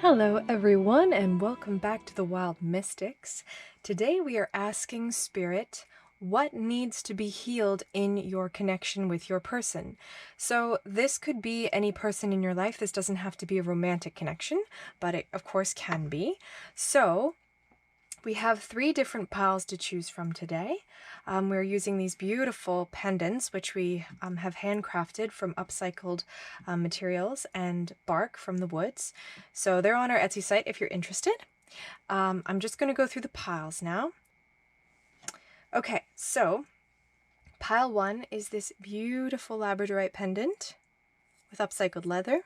Hello everyone and welcome back to the Wild Mystics. Today we are asking Spirit what needs to be healed in your connection with your person. So this could be any person in your life. This doesn't have to be a romantic connection, but it of course can be. So we have 3 different piles to choose from today. We're using these beautiful pendants, which we have handcrafted from upcycled materials and bark from the woods. So they're on our Etsy site if you're interested. I'm just going to go through the piles now. Okay, so pile 1 is this beautiful Labradorite pendant with upcycled leather.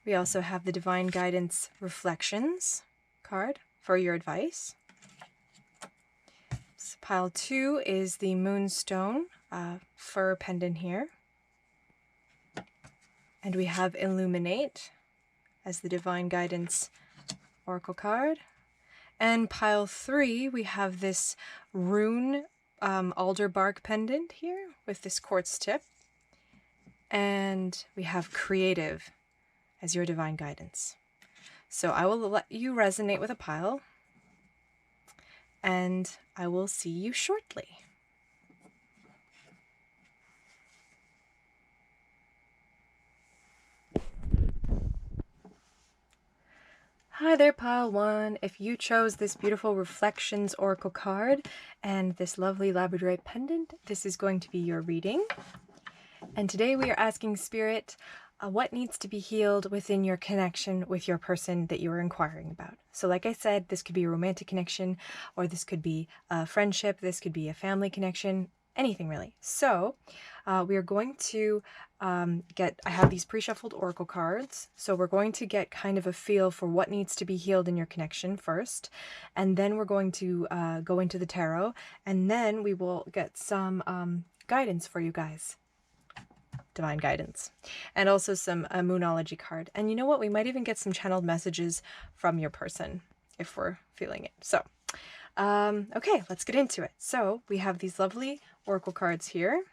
We also have the Divine Guidance Reflections card for your advice. So pile 2 is the Moonstone fur pendant here. And we have Illuminate as the Divine Guidance Oracle card. And pile 3, we have this rune alder bark pendant here with this quartz tip. And we have Creative as your Divine Guidance. So I will let you resonate with a pile, and I will see you shortly. Hi there, pile 1. If you chose this beautiful Reflections Oracle card and this lovely Labradorite pendant, this is going to be your reading. And today we are asking Spirit what needs to be healed within your connection with your person that you are inquiring about. So like I said, this could be a romantic connection, or this could be a friendship, this could be a family connection, anything really. So we are going to I have these pre-shuffled oracle cards, so we're going to get kind of a feel for what needs to be healed in your connection first, and then we're going to go into the tarot, and then we will get some guidance for you guys. Divine guidance, and also some Moonology card. And you know what? We might even get some channeled messages from your person if we're feeling it. So, okay, let's get into it. So we have these lovely oracle cards here.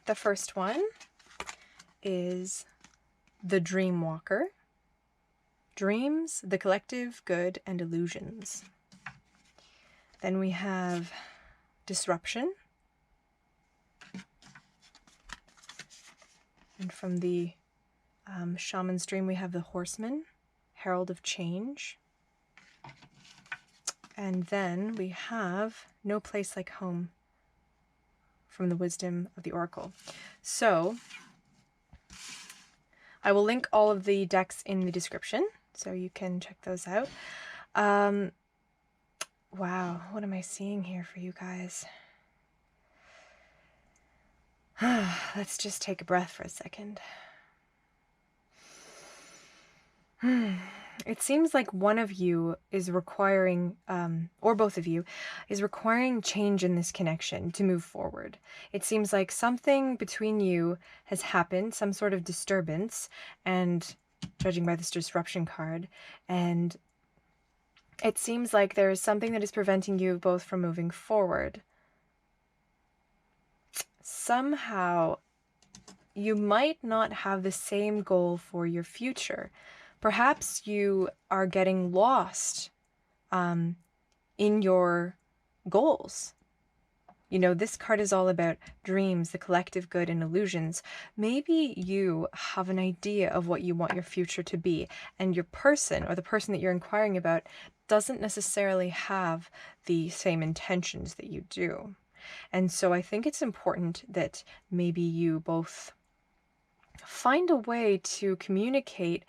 The first one is the Dream Walker. Dreams, the collective good, and illusions. Then we have Disruption. And from the Shaman's Dream, we have the Horseman, Herald of Change. And then we have No Place Like Home from the Wisdom of the Oracle. So I will link all of the decks in the description, so you can check those out. Wow, what am I seeing here for you guys? Let's just take a breath for a second. It seems like one of you is requiring, or both of you, is requiring change in this connection to move forward. It seems like something between you has happened, some sort of disturbance, and judging by this disruption card, and it seems like there is something that is preventing you both from moving forward. Somehow, you might not have the same goal for your future. Perhaps you are getting lost in your goals. You know, this card is all about dreams, the collective good, and illusions. Maybe you have an idea of what you want your future to be, and your person, or the person that you're inquiring about, doesn't necessarily have the same intentions that you do. And so I think it's important that maybe you both find a way to communicate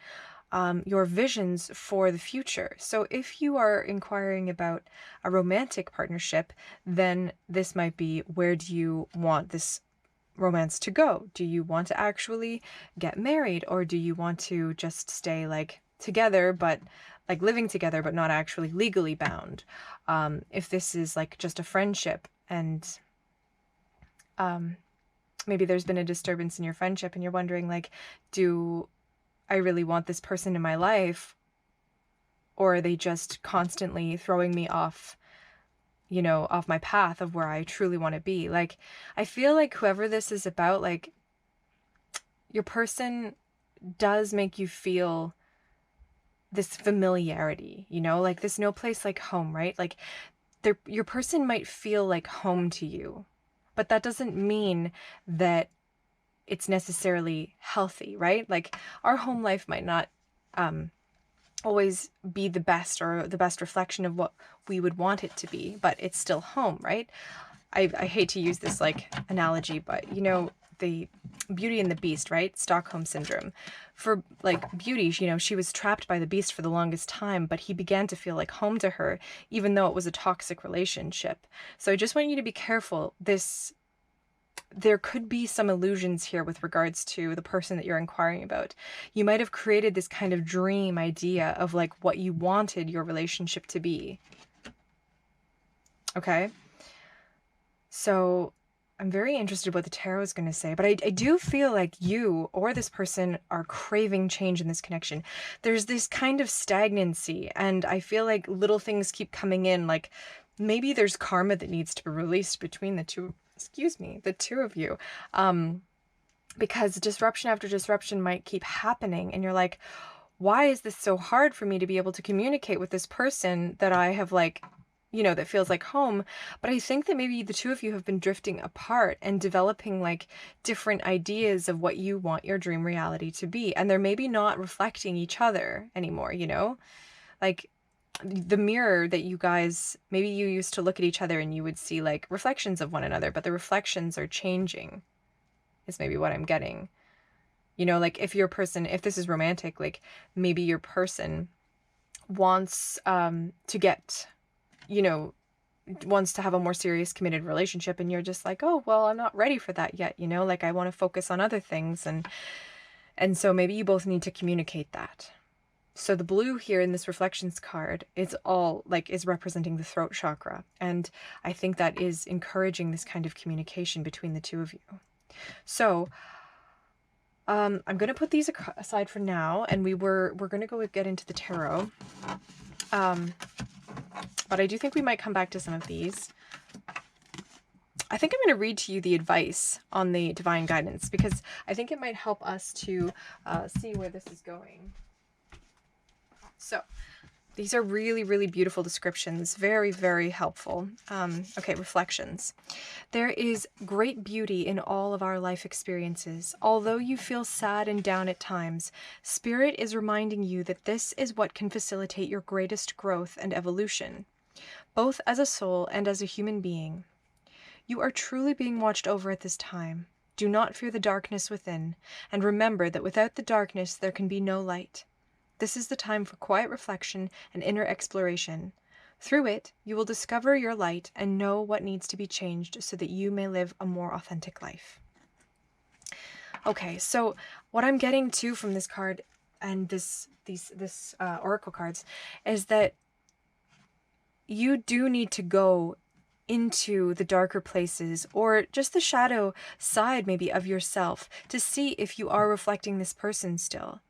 your visions for the future. So if you are inquiring about a romantic partnership, then this might be, where do you want this romance to go? Do you want to actually get married, or do you want to just stay like together, but like living together, but not actually legally bound? If this is like just a friendship, and maybe there's been a disturbance in your friendship and you're wondering, like, do I really want this person in my life, or are they just constantly throwing me off, you know, off my path of where I truly want to be? Like, I feel like whoever this is about, like, your person does make you feel this familiarity, you know, like this no place like home, right? Like your person might feel like home to you, but that doesn't mean that it's necessarily healthy, right? Like our home life might not always be the best or the best reflection of what we would want it to be, but it's still home, right? I hate to use this like analogy, but you know, the Beauty and the Beast, right? Stockholm syndrome. For like Beauty, you know, she was trapped by the Beast for the longest time, but he began to feel like home to her, even though it was a toxic relationship. So I just want you to be careful. There could be some illusions here with regards to the person that you're inquiring about. You might have created this kind of dream idea of like what you wanted your relationship to be. Okay? So I'm very interested what the tarot is going to say, but I do feel like you or this person are craving change in this connection. There's this kind of stagnancy, and I feel like little things keep coming in, like maybe there's karma that needs to be released between the two of you. Because disruption after disruption might keep happening, and you're like, why is this so hard for me to be able to communicate with this person that I have like, you know, that feels like home? But I think that maybe the two of you have been drifting apart and developing like different ideas of what you want your dream reality to be. And they're maybe not reflecting each other anymore, you know? Like the mirror that you guys, maybe you used to look at each other and you would see like reflections of one another, but the reflections are changing, is maybe what I'm getting. You know, like if your person, if this is romantic, like maybe your person wants to get, you know, wants to have a more serious committed relationship, and you're just like, oh, well, I'm not ready for that yet, you know, like I want to focus on other things. And so maybe you both need to communicate that. So the blue here in this reflections card is all like is representing the throat chakra. And I think that is encouraging this kind of communication between the two of you. So I'm going to put these aside for now, and we're going to go get into the tarot. But I do think we might come back to some of these. I think I'm going to read to you the advice on the divine guidance, because I think it might help us to see where this is going. So these are really, really beautiful descriptions. Very, very helpful. Okay, reflections. There is great beauty in all of our life experiences. Although you feel sad and down at times, Spirit is reminding you that this is what can facilitate your greatest growth and evolution, both as a soul and as a human being. You are truly being watched over at this time. Do not fear the darkness within, and remember that without the darkness there can be no light. This is the time for quiet reflection and inner exploration. Through it, you will discover your light and know what needs to be changed so that you may live a more authentic life. Okay, so what I'm getting to from this card and this oracle cards is that you do need to go into the darker places, or just the shadow side maybe of yourself, to see if you are reflecting this person still.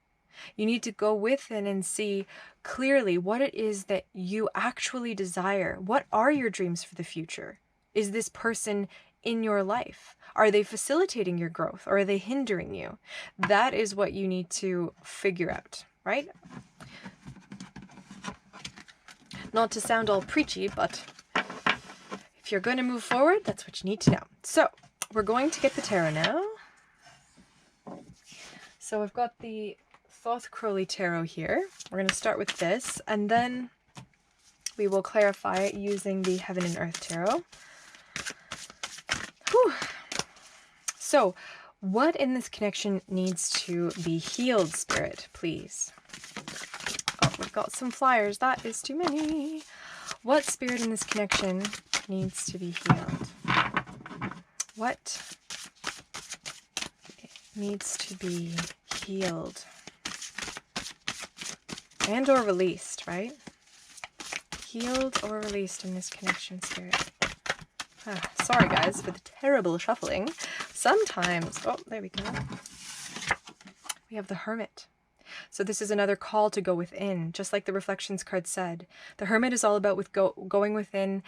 You need to go within and see clearly what it is that you actually desire. What are your dreams for the future? Is this person in your life? Are they facilitating your growth, or are they hindering you? That is what you need to figure out, right? Not to sound all preachy, but if you're going to move forward, that's what you need to know. So we're going to get the tarot now. So I've got the Thoth Crowley Tarot here. We're going to start with this, and then we will clarify it using the Heaven and Earth Tarot. Whew. So, what in this connection needs to be healed, Spirit, please? Oh, we've got some flyers. That is too many. What, Spirit, in this connection needs to be healed? What needs to be healed? And or released, right? Healed or released in this connection, Spirit. Sorry guys for the terrible shuffling. Sometimes, oh, there we go. We have the Hermit. So this is another call to go within, just like the reflections card said. The Hermit is all about going within,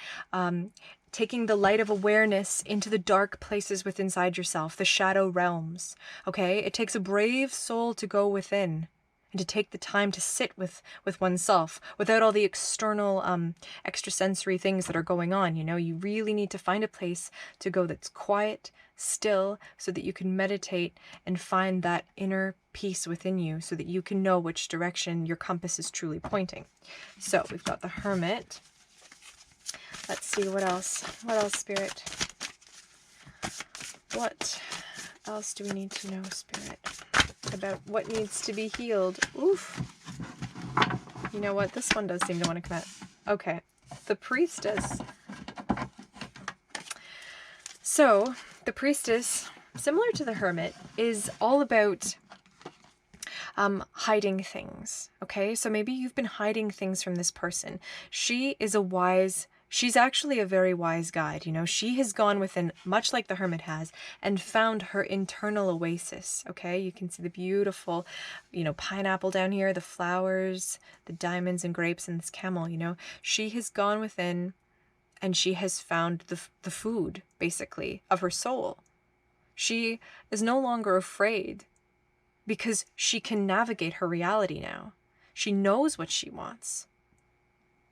taking the light of awareness into the dark places within inside yourself, the shadow realms. Okay, it takes a brave soul to go within and to take the time to sit with oneself without all the external extrasensory things that are going on. You know, you really need to find a place to go that's quiet, still, so that you can meditate and find that inner peace within you, so that you can know which direction your compass is truly pointing. So we've got the Hermit. Let's see what else. What else, Spirit? What else do we need to know, Spirit, about what needs to be healed? Oof. You know what? This one does seem to want to come out. Okay. The Priestess. So, the Priestess, similar to the Hermit, is all about hiding things. Okay? So maybe you've been hiding things from this person. She is a wise... She's actually a very wise guide, you know. She has gone within, much like the Hermit has, and found her internal oasis, okay? You can see the beautiful, you know, pineapple down here, the flowers, the diamonds and grapes, and this camel, you know. She has gone within and she has found the food, basically, of her soul. She is no longer afraid because she can navigate her reality now. She knows what she wants.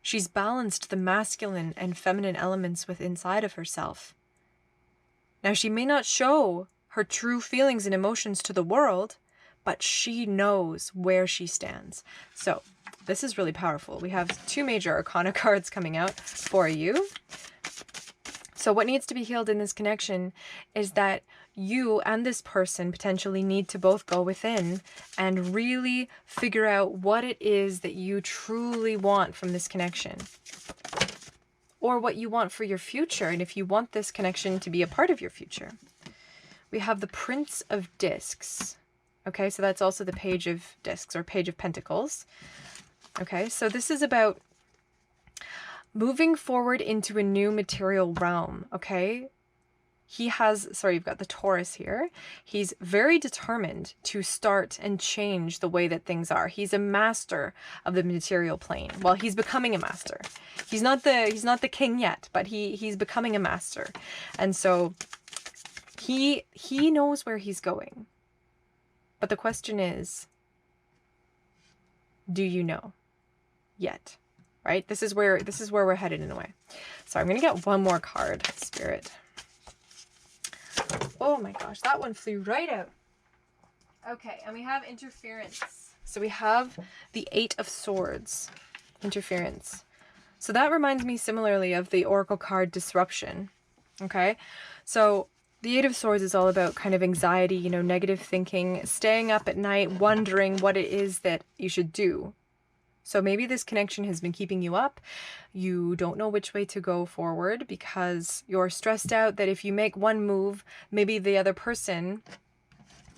She's balanced the masculine and feminine elements within inside of herself. Now, she may not show her true feelings and emotions to the world, but she knows where she stands. So, this is really powerful. We have 2 major arcana cards coming out for you. So what needs to be healed in this connection is that you and this person potentially need to both go within and really figure out what it is that you truly want from this connection, or what you want for your future, and if you want this connection to be a part of your future. We have the Prince of Discs. Okay, so that's also the Page of Discs, or Page of Pentacles. Okay, so this is about moving forward into a new material realm, okay? He has, sorry, you've got the Taurus here. He's very determined to start and change the way that things are. He's a master of the material plane. Well, he's becoming a master. He's not the king yet, but he's becoming a master. And so he knows where he's going. But the question is, do you know yet? Right? This is where we're headed in a way. So I'm going to get one more card, Spirit. Oh my gosh, that one flew right out. Okay, and we have interference. So we have the 8 of Swords, interference. So that reminds me similarly of the Oracle card Disruption. Okay, so the 8 of Swords is all about kind of anxiety, you know, negative thinking, staying up at night, wondering what it is that you should do. So maybe this connection has been keeping you up. You don't know which way to go forward because you're stressed out that if you make one move, maybe the other person,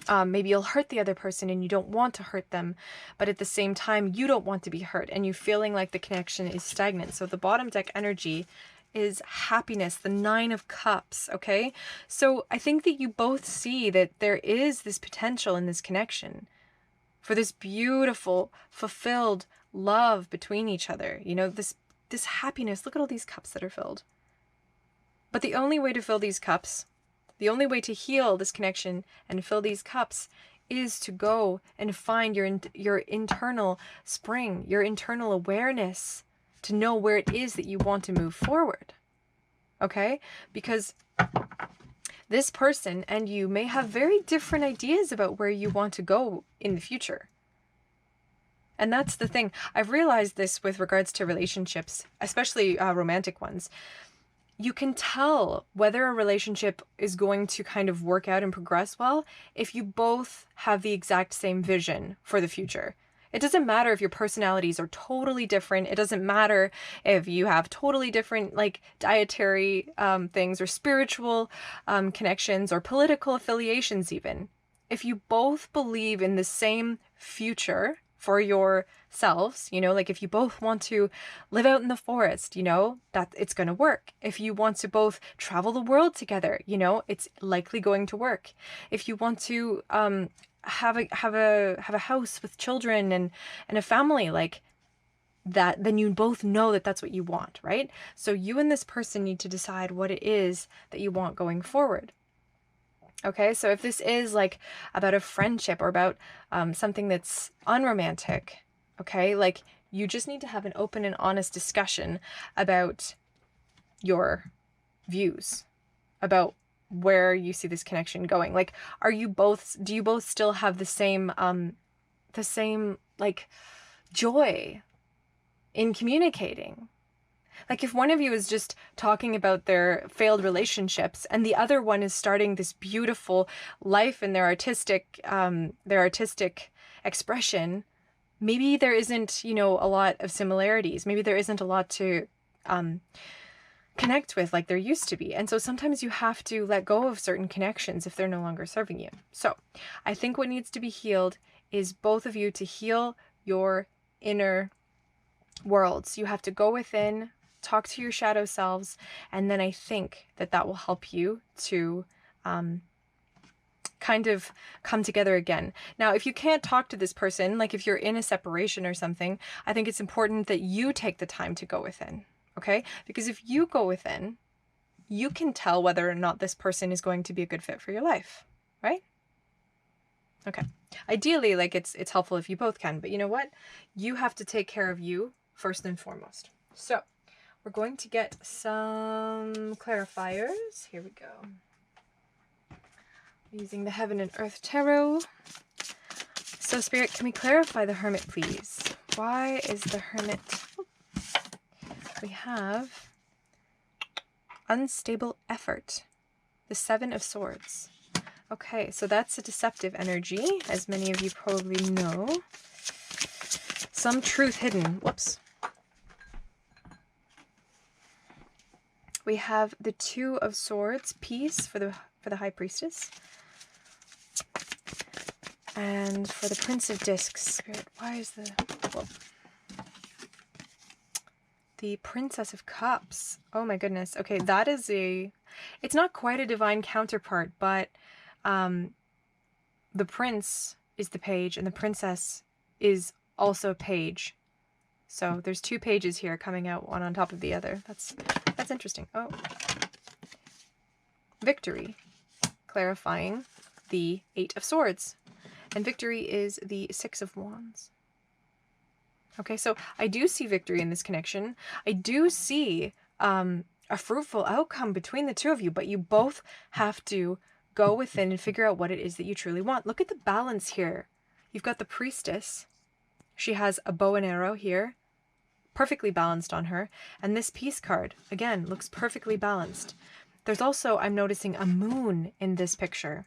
maybe you'll hurt the other person and you don't want to hurt them. But at the same time, you don't want to be hurt and you're feeling like the connection is stagnant. So the bottom deck energy is happiness, the 9 of Cups, okay? So I think that you both see that there is this potential in this connection for this beautiful, fulfilled love between each other, you know, this happiness. Look at all these cups that are filled. But the only way to fill these cups, the only way to heal this connection and fill these cups is to go and find your internal spring, your internal awareness, to know where it is that you want to move forward. Okay? Because this person and you may have very different ideas about where you want to go in the future. And that's the thing. I've realized this with regards to relationships, especially romantic ones. You can tell whether a relationship is going to kind of work out and progress well if you both have the exact same vision for the future. It doesn't matter if your personalities are totally different. It doesn't matter if you have totally different like dietary things or spiritual connections or political affiliations even. If you both believe in the same future for yourselves, you know, like if you both want to live out in the forest, you know, that it's going to work. If you want to both travel the world together, you know, it's likely going to work. If you want to have a house with children and a family like that, then you both know that that's what you want, right? So you and this person need to decide what it is that you want going forward. Okay, so if this is like about a friendship or about something that's unromantic, okay, like you just need to have an open and honest discussion about your views, about where you see this connection going. Like, do you both still have the same like joy in communicating? Like if one of you is just talking about their failed relationships and the other one is starting this beautiful life in their artistic expression, maybe there isn't, you know, a lot of similarities. Maybe there isn't a lot to connect with like there used to be. And so sometimes you have to let go of certain connections if they're no longer serving you. So I think what needs to be healed is both of you to heal your inner worlds. You have to go within, talk to your shadow selves, and then I think that that will help you to kind of come together again. Now, if you can't talk to this person, like if you're in a separation or something, I think it's important that you take the time to go within, okay? Because if you go within, you can tell whether or not this person is going to be a good fit for your life, right? Okay. Ideally, like it's helpful if you both can, but you know what? You have to take care of you first and foremost. So we're going to get some clarifiers. Here we go. Using the Heaven and Earth Tarot. So Spirit, can we clarify the Hermit, please? Why is the Hermit? We have unstable effort. The Seven of Swords. Okay, so that's a deceptive energy, as many of you probably know. Some truth hidden. Whoops. We have the Two of Swords, peace for the High Priestess. And for the Prince of Discs, Spirit, why is the Princess of Cups? Oh my goodness. Okay, that is it's not quite a divine counterpart, but the prince is the page and the princess is also a page. So there's two pages here coming out, one on top of the other. That's interesting. Oh. Victory, clarifying the Eight of Swords. And victory is the Six of Wands. Okay, so I do see victory in this connection. I do see a fruitful outcome between the two of you, but you both have to go within and figure out what it is that you truly want. Look at the balance here. You've got the Priestess. She has a bow and arrow here, perfectly balanced on her. And this Peace card, again, looks perfectly balanced. There's also, I'm noticing, a moon in this picture.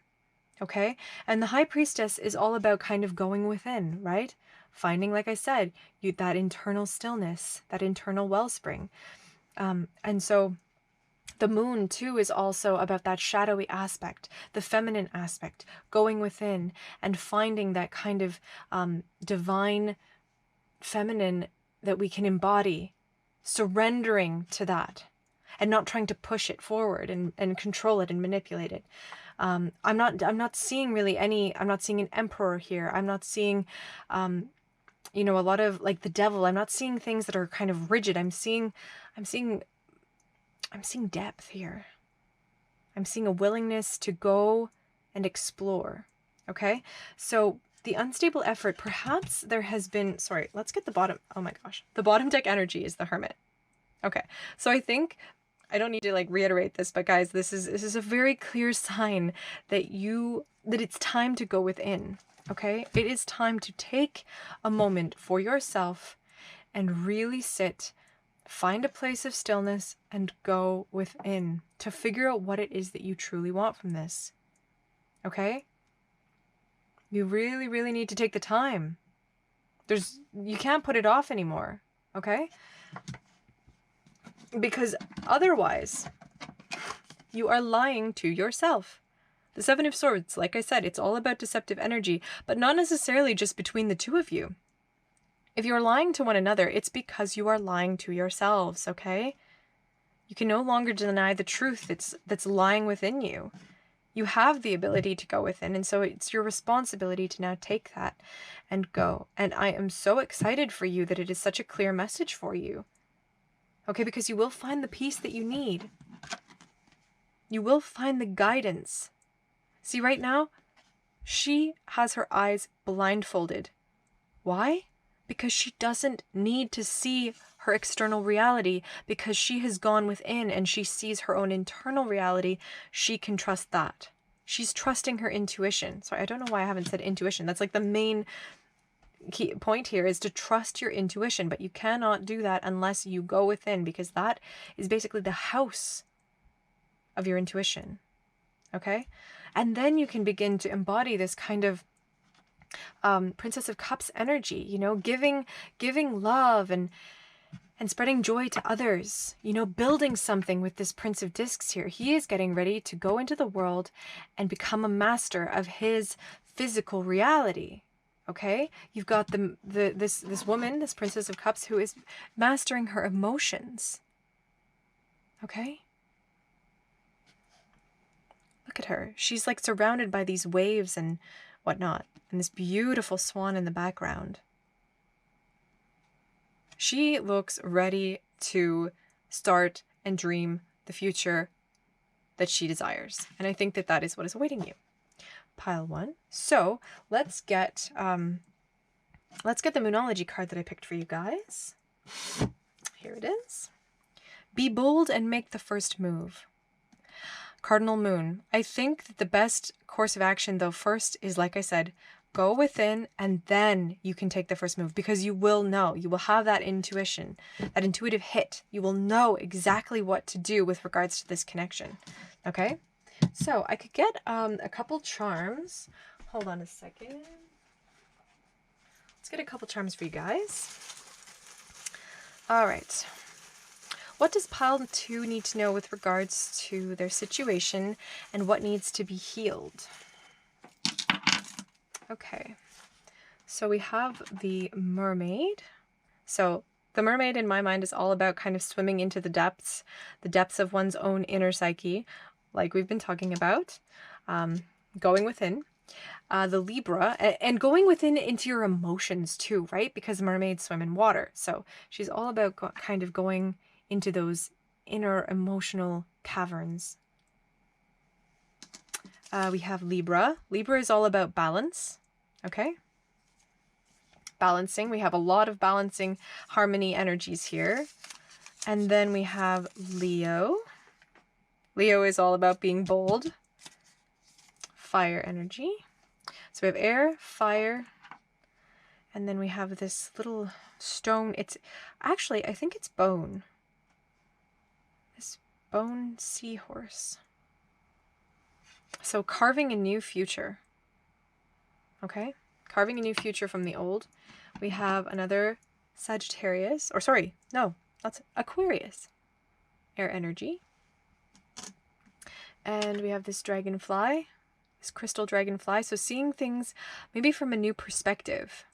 Okay? And the High Priestess is all about kind of going within, right? Finding, like I said, that internal stillness, that internal wellspring. And so the moon, too, is also about that shadowy aspect, the feminine aspect, going within and finding that kind of divine feminine that we can embody, surrendering to that and not trying to push it forward and control it and manipulate it. I'm not seeing really I'm not seeing an emperor here. I'm not seeing, you know, a lot of like the devil. I'm not seeing things that are kind of rigid. I'm seeing depth here. I'm seeing a willingness to go and explore. Okay. So the unstable effort, perhaps there has been, sorry, let's get the bottom. Oh my gosh. The bottom deck energy is the Hermit. Okay. So I think, I don't need to like reiterate this, but guys, this is a very clear sign that it's time to go within. Okay. It is time to take a moment for yourself and really sit, find a place of stillness and go within to figure out what it is that you truly want from this. Okay. You really, really need to take the time. You can't put it off anymore. Okay. Because otherwise, you are lying to yourself. The Seven of Swords, like I said, it's all about deceptive energy, but not necessarily just between the two of you. If you're lying to one another, it's because you are lying to yourselves, okay? You can no longer deny the truth that's lying within you. You have the ability to go within, and so it's your responsibility to now take that and go. And I am so excited for you that it is such a clear message for you. Okay, because you will find the peace that you need. You will find the guidance. See, right now, she has her eyes blindfolded. Why? Because she doesn't need to see her external reality, because she has gone within and she sees her own internal reality. She can trust that. She's trusting her intuition. Sorry, I don't know why I haven't said intuition. That's like the main key point here, is to trust your intuition, but you cannot do that unless you go within, because that is basically the house of your intuition. Okay? And then you can begin to embody this kind of Princess of Cups energy, you know, giving love and spreading joy to others, you know, building something with this Prince of Discs here. He is getting ready to go into the world and become a master of his physical reality. Okay? You've got this woman, this Princess of Cups, who is mastering her emotions. Okay? Look at her. She's like surrounded by these waves and whatnot, and this beautiful swan in the background. She looks ready to start and dream the future that she desires. And I think that that is what is awaiting you. Pile 1. So let's get the Moonology card that I picked for you guys. Here it is. Be bold and make the first move. Cardinal Moon. I think that the best course of action, though, first is, like I said, go within, and then you can take the first move, because you will know. You will have that intuition, that intuitive hit. You will know exactly what to do with regards to this connection. Okay? So I could get a couple charms. Hold on a second. Let's get a couple charms for you guys. All right. What does pile 2 need to know with regards to their situation and what needs to be healed? Okay, so we have the mermaid. So the mermaid in my mind is all about kind of swimming into the depths of one's own inner psyche, like we've been talking about, going within. The Libra, and going within into your emotions too, right? Because mermaids swim in water. So she's all about kind of going into those inner emotional caverns. We have Libra. Libra is all about balance. Okay? Balancing. We have a lot of balancing harmony energies here. And then we have Leo. Leo is all about being bold. Fire energy. So we have air, fire, and then we have this little stone. It's actually, I think it's bone. This bone seahorse. So carving a new future. Okay? Carving a new future from the old. We have another Sagittarius, or sorry, no, that's Aquarius. Air energy. And we have this dragonfly. This crystal dragonfly. So seeing things maybe from a new perspective.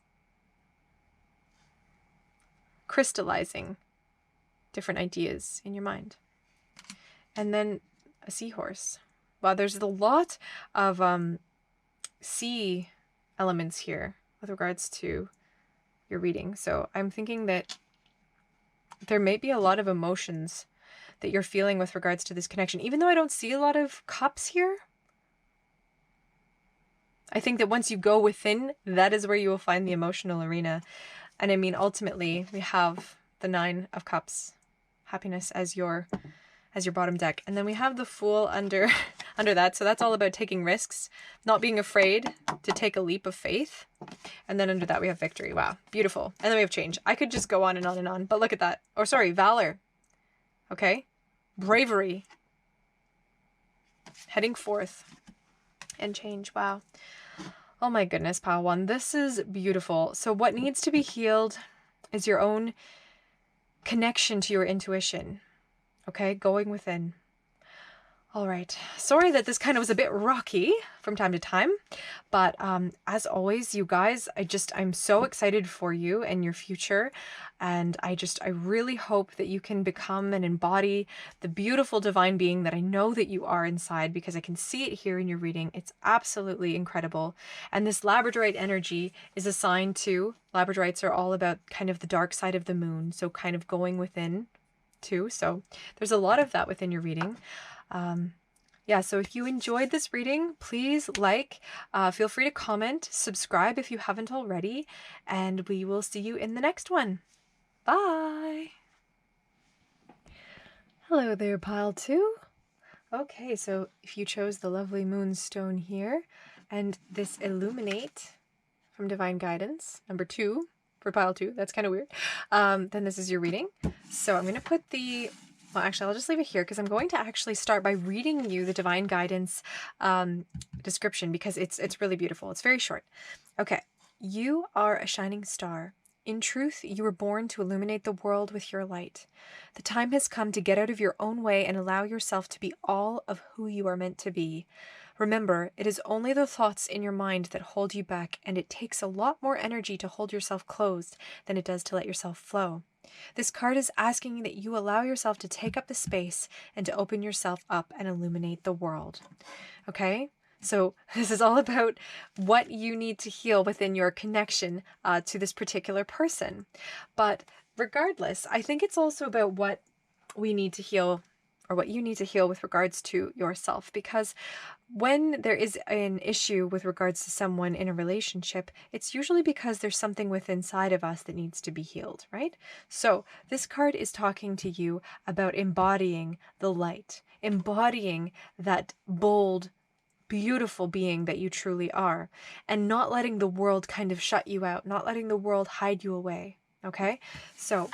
Crystallizing different ideas in your mind. And then a seahorse. Wow, there's a lot of sea elements here with regards to your reading. So I'm thinking that there may be a lot of emotions that you're feeling with regards to this connection. Even though I don't see a lot of cups here, I think that once you go within, that is where you will find the emotional arena. And I mean, ultimately, we have the 9 of Cups, happiness as your bottom deck. And then we have the Fool under that. So that's all about taking risks, not being afraid to take a leap of faith. And then under that, we have victory. Wow, beautiful. And then we have change. I could just go on and on and on, but look at that. Or sorry, valor. Okay. Bravery. Heading forth. And change. Wow. Oh my goodness, pile 1. This is beautiful. So what needs to be healed is your own connection to your intuition. Okay, going within. All right, sorry that this kind of was a bit rocky from time to time, but as always, you guys, I'm so excited for you and your future, and I really hope that you can become and embody the beautiful divine being that I know that you are inside, because I can see it here in your reading. It's absolutely incredible. And this Labradorite energy is assigned to, Labradorites are all about kind of the dark side of the moon, so kind of going within too. So there's a lot of that within your reading. Yeah, so if you enjoyed this reading, please feel free to comment, subscribe if you haven't already, and we will see you in the next one. Bye! Hello there, pile 2. Okay, so if you chose the lovely Moonstone here, and this Illuminate from Divine Guidance, number 2 for pile 2, that's kind of weird, then this is your reading. So I'm going to put well, actually, I'll just leave it here because I'm going to actually start by reading you the Divine Guidance description, because it's really beautiful. It's very short. Okay. You are a shining star. In truth, you were born to illuminate the world with your light. The time has come to get out of your own way and allow yourself to be all of who you are meant to be. Remember, it is only the thoughts in your mind that hold you back, and it takes a lot more energy to hold yourself closed than it does to let yourself flow. This card is asking that you allow yourself to take up the space and to open yourself up and illuminate the world. Okay? So this is all about what you need to heal within your connection to this particular person. But regardless, I think it's also about what we need to heal, or what you need to heal with regards to yourself, because when there is an issue with regards to someone in a relationship, it's usually because there's something within inside of us that needs to be healed, right? So this card is talking to you about embodying the light, embodying that bold, beautiful being that you truly are, and not letting the world kind of shut you out, not letting the world hide you away, okay? So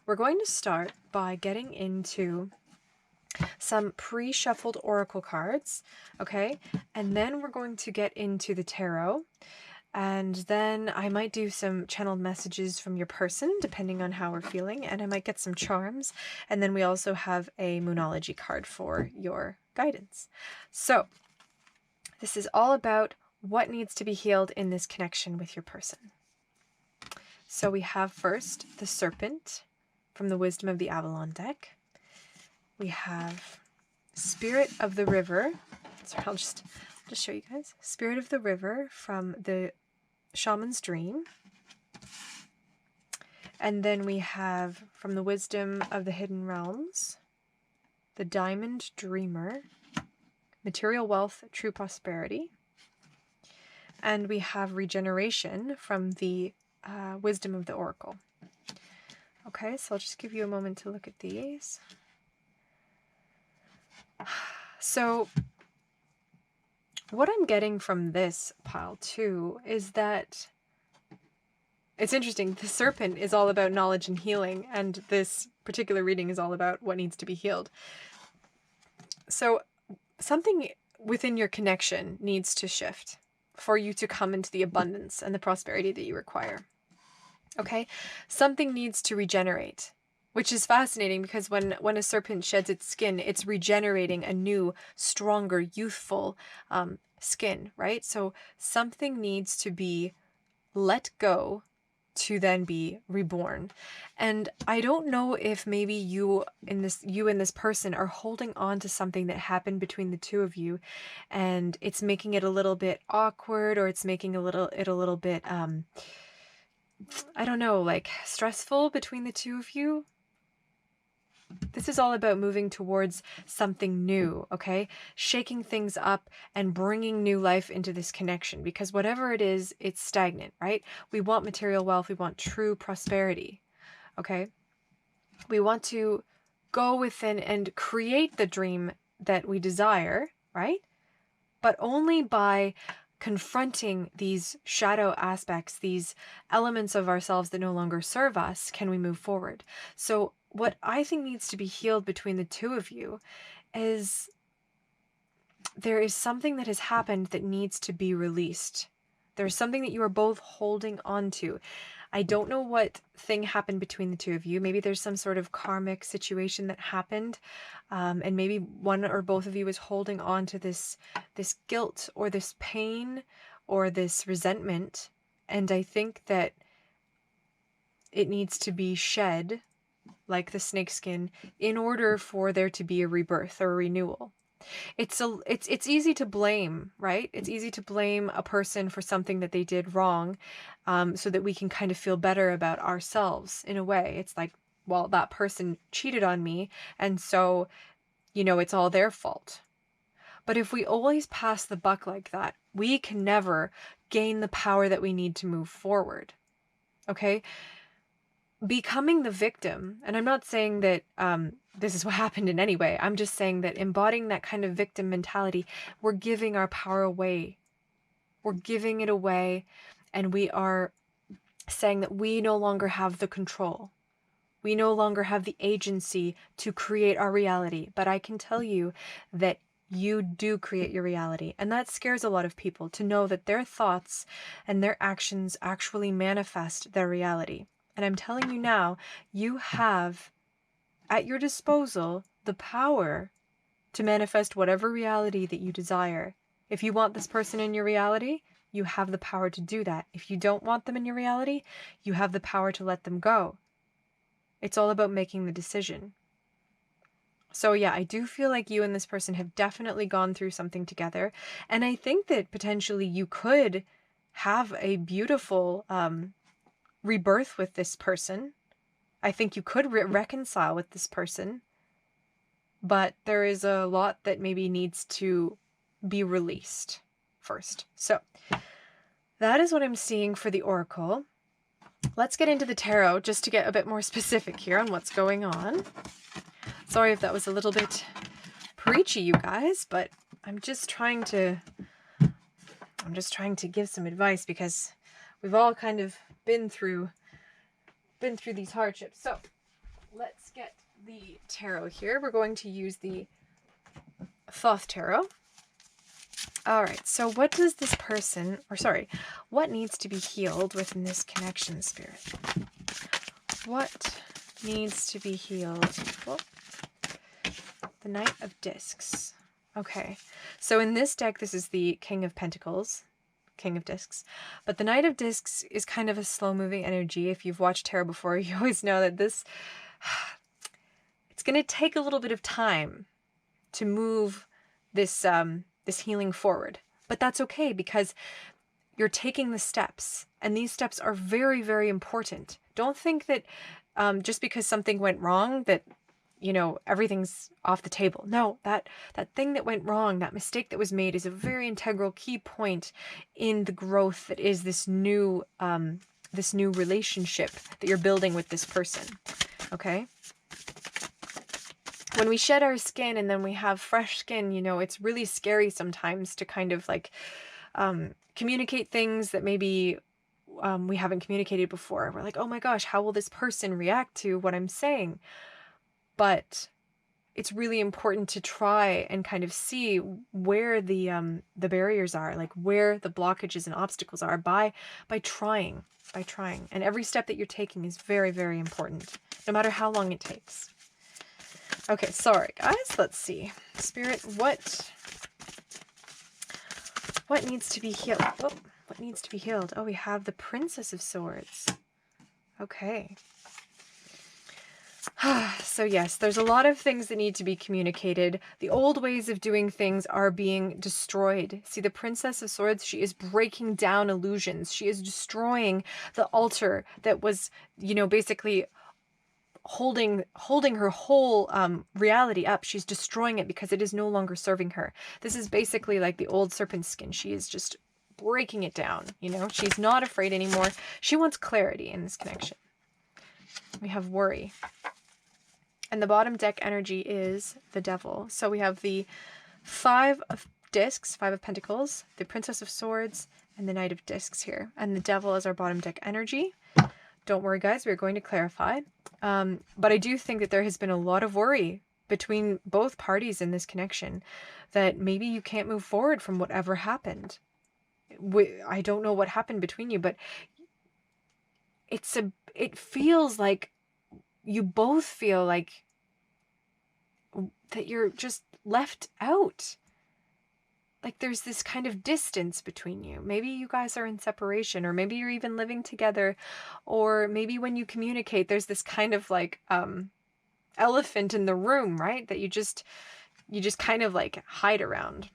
we're going to start by getting into some pre-shuffled oracle cards, okay? And then we're going to get into the tarot, and then I might do some channeled messages from your person, depending on how we're feeling, and I might get some charms, and then we also have a Moonology card for your guidance. So this is all about what needs to be healed in this connection with your person. So we have first the Serpent from the Wisdom of the Avalon deck. We have Spirit of the River. Sorry, I'll just show you guys. Spirit of the River from the Shaman's Dream. And then we have from the Wisdom of the Hidden Realms, the Diamond Dreamer, Material Wealth, True Prosperity. And we have Regeneration from the Wisdom of the Oracle. Okay, so I'll just give you a moment to look at these. So what I'm getting from this pile too is that it's interesting. The Serpent is all about knowledge and healing, and this particular reading is all about what needs to be healed. So something within your connection needs to shift for you to come into the abundance and the prosperity that you require. Okay? Something needs to regenerate. Which is fascinating, because when a serpent sheds its skin, it's regenerating a new, stronger, youthful skin, right? So something needs to be let go to then be reborn. And I don't know if maybe you and this person are holding on to something that happened between the two of you, and it's making it a little bit awkward, or it's making it a little bit I don't know, like stressful between the two of you. This is all about moving towards something new, okay? Shaking things up and bringing new life into this connection, because whatever it is, it's stagnant, right? We want material wealth. We want true prosperity, okay? We want to go within and create the dream that we desire, right? But only by confronting these shadow aspects, these elements of ourselves that no longer serve us, can we move forward. So what I think needs to be healed between the two of you is there is something that has happened that needs to be released. There's something that you are both holding on to. I don't know what thing happened between the two of you. Maybe there's some sort of karmic situation that happened, and maybe one or both of you is holding on to this guilt or this pain or this resentment. And I think that it needs to be shed, like the snakeskin, in order for there to be a rebirth or a renewal. It's easy to blame, right? It's easy to blame a person for something that they did wrong, so that we can kind of feel better about ourselves in a way. It's like, well, that person cheated on me, and so, it's all their fault. But if we always pass the buck like that, we can never gain the power that we need to move forward. Okay? Becoming the victim, and I'm not saying that this is what happened in any way. I'm just saying that embodying that kind of victim mentality, we're giving our power away. We're giving it away, and we are saying that we no longer have the control. We no longer have the agency to create our reality. But I can tell you that you do create your reality. And that scares a lot of people, to know that their thoughts and their actions actually manifest their reality. And I'm telling you now, you have at your disposal the power to manifest whatever reality that you desire. If you want this person in your reality, you have the power to do that. If you don't want them in your reality, you have the power to let them go. It's all about making the decision. So yeah, I do feel like you and this person have definitely gone through something together. And I think that potentially you could have a beautiful rebirth with this person. I think you could reconcile with this person. But there is a lot that maybe needs to be released first. So that is what I'm seeing for the Oracle. Let's get into the tarot just to get a bit more specific here on what's going on. Sorry if that was a little bit preachy, you guys, but I'm just trying to give some advice, because we've all kind of been through these hardships. So let's get the tarot here. We're going to use the Thoth Tarot. All right, so what does this person, what needs to be healed within this connection, Spirit? What needs to be healed? Well, the Knight of Discs. Okay, so in this deck, this is the King of Pentacles, King of Discs. But the Knight of Discs is kind of a slow-moving energy. If you've watched tarot before, you always know that it's going to take a little bit of time to move this this healing forward. But that's okay, because you're taking the steps, and these steps are very, very important. Don't think that just because something went wrong that, everything's off the table. No, that thing that went wrong, that mistake that was made, is a very integral key point in the growth that is this new relationship that you're building with this person. Okay? When we shed our skin and then we have fresh skin, it's really scary sometimes to kind of like communicate things that maybe we haven't communicated before. We're like, oh my gosh, how will this person react to what I'm saying? But it's really important to try and kind of see where the barriers are, like where the blockages and obstacles are, by trying. And every step that you're taking is very, very important, no matter how long it takes. Okay, sorry guys, let's see. Spirit, what needs to be healed? Oh, what needs to be healed? Oh, we have the Princess of Swords. Okay. So yes, there's a lot of things that need to be communicated. The old ways of doing things are being destroyed. See, the Princess of Swords, she is breaking down illusions. She is destroying the altar that was, basically holding her whole reality up. She's destroying it because it is no longer serving her. This is basically like the old serpent skin. She is just breaking it down, She's not afraid anymore. She wants clarity in this connection. We have worry. And the bottom deck energy is the Devil. So we have the Five of Discs, Five of Pentacles, the Princess of Swords, and the Knight of Discs here. And the Devil is our bottom deck energy. Don't worry, guys, we're going to clarify. But I do think that there has been a lot of worry between both parties in this connection, that maybe you can't move forward from whatever happened. I don't know what happened between you, but it feels like you both feel like that you're just left out. Like there's this kind of distance between you. Maybe you guys are in separation, or maybe you're even living together, or maybe when you communicate, there's this kind of like elephant in the room, right? That you just kind of like hide around.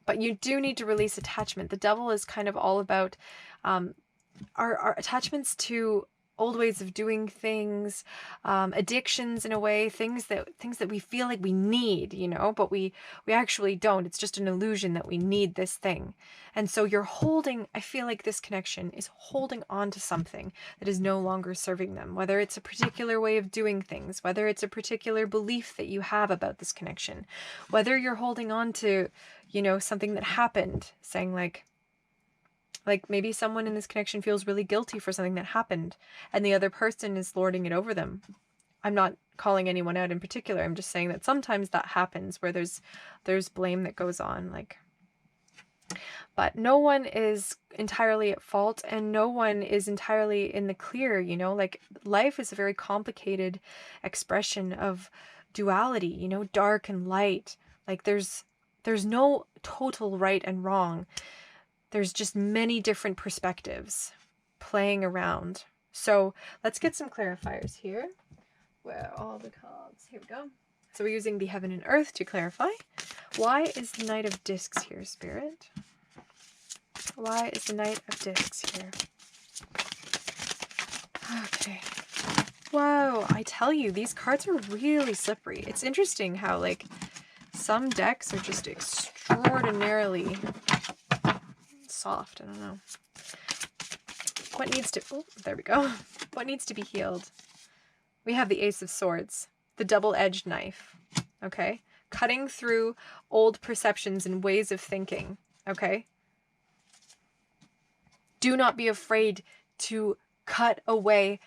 But you do need to release attachment. The devil is kind of all about our attachments to old ways of doing things, addictions in a way, things that we feel like we need, you know, but we actually don't. It's just an illusion that we need this thing. And so you're holding, I feel like this connection is holding on to something that is no longer serving them, whether it's a particular way of doing things, whether it's a particular belief that you have about this connection, whether you're holding on to, you know, something that happened, saying like maybe someone in this connection feels really guilty for something that happened and the other person is lording it over them. I'm not calling anyone out in particular. I'm just saying that sometimes that happens where there's blame that goes on, like, but no one is entirely at fault and no one is entirely in the clear, you know, like life is a very complicated expression of duality, you know, dark and light. Like there's no total right and wrong. There's just many different perspectives playing around. So let's get some clarifiers here. Where are all the cards? Here we go. So we're using the Heaven and Earth to clarify. Why is the Knight of Discs here, Spirit? Why is the Knight of Discs here? Okay. Whoa, I tell you, these cards are really slippery. It's interesting how, like, some decks are just extraordinarily soft. I don't know. What needs to... Oh, there we go. What needs to be healed? We have the Ace of Swords, the double-edged knife, okay? Cutting through old perceptions and ways of thinking, okay? Do not be afraid to cut away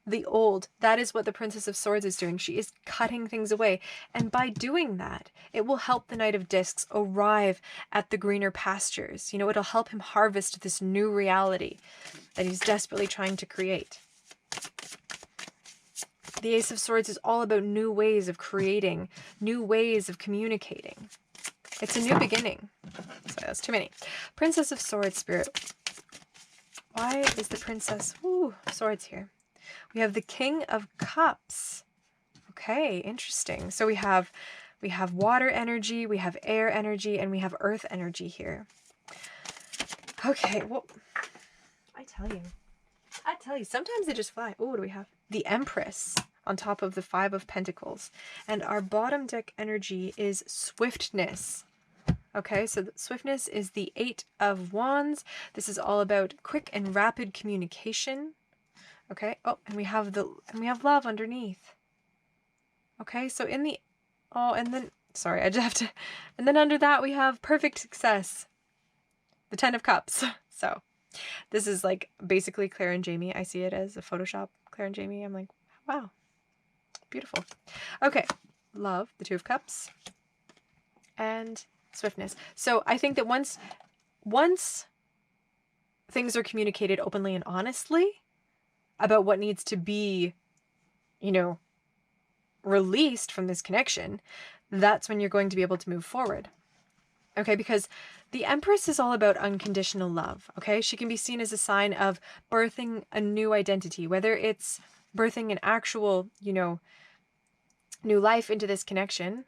the old. That is what the Princess of Swords is doing. She is cutting things away. And by doing that, it will help the Knight of Discs arrive at the greener pastures. You know, it'll help him harvest this new reality that he's desperately trying to create. The Ace of Swords is all about new ways of creating, new ways of communicating. It's a new beginning. Sorry, that's too many. Princess of Swords, Spirit. Why is the Princess... Ooh, Swords here. We have the King of Cups. Okay, interesting. So we have water energy, we have air energy, and we have earth energy here. Okay, well, I tell you, sometimes they just fly. Oh, what do we have? The Empress on top of the Five of Pentacles. And our bottom deck energy is swiftness. Okay, so swiftness is the Eight of Wands. This is all about quick and rapid communication. Okay. Oh, and we have love underneath. Okay, so in the... Oh, and then... Sorry, I just have to... And then under that we have perfect success. The Ten of Cups. So, this is like basically Claire and Jamie. I see it as a Photoshop Claire and Jamie. I'm like, wow. Beautiful. Okay. Love, the Two of Cups. And swiftness. So, I think that once things are communicated openly and honestly about what needs to be, you know, released from this connection, that's when you're going to be able to move forward. Okay, because the Empress is all about unconditional love, okay? She can be seen as a sign of birthing a new identity, whether it's birthing an actual, you know, new life into this connection.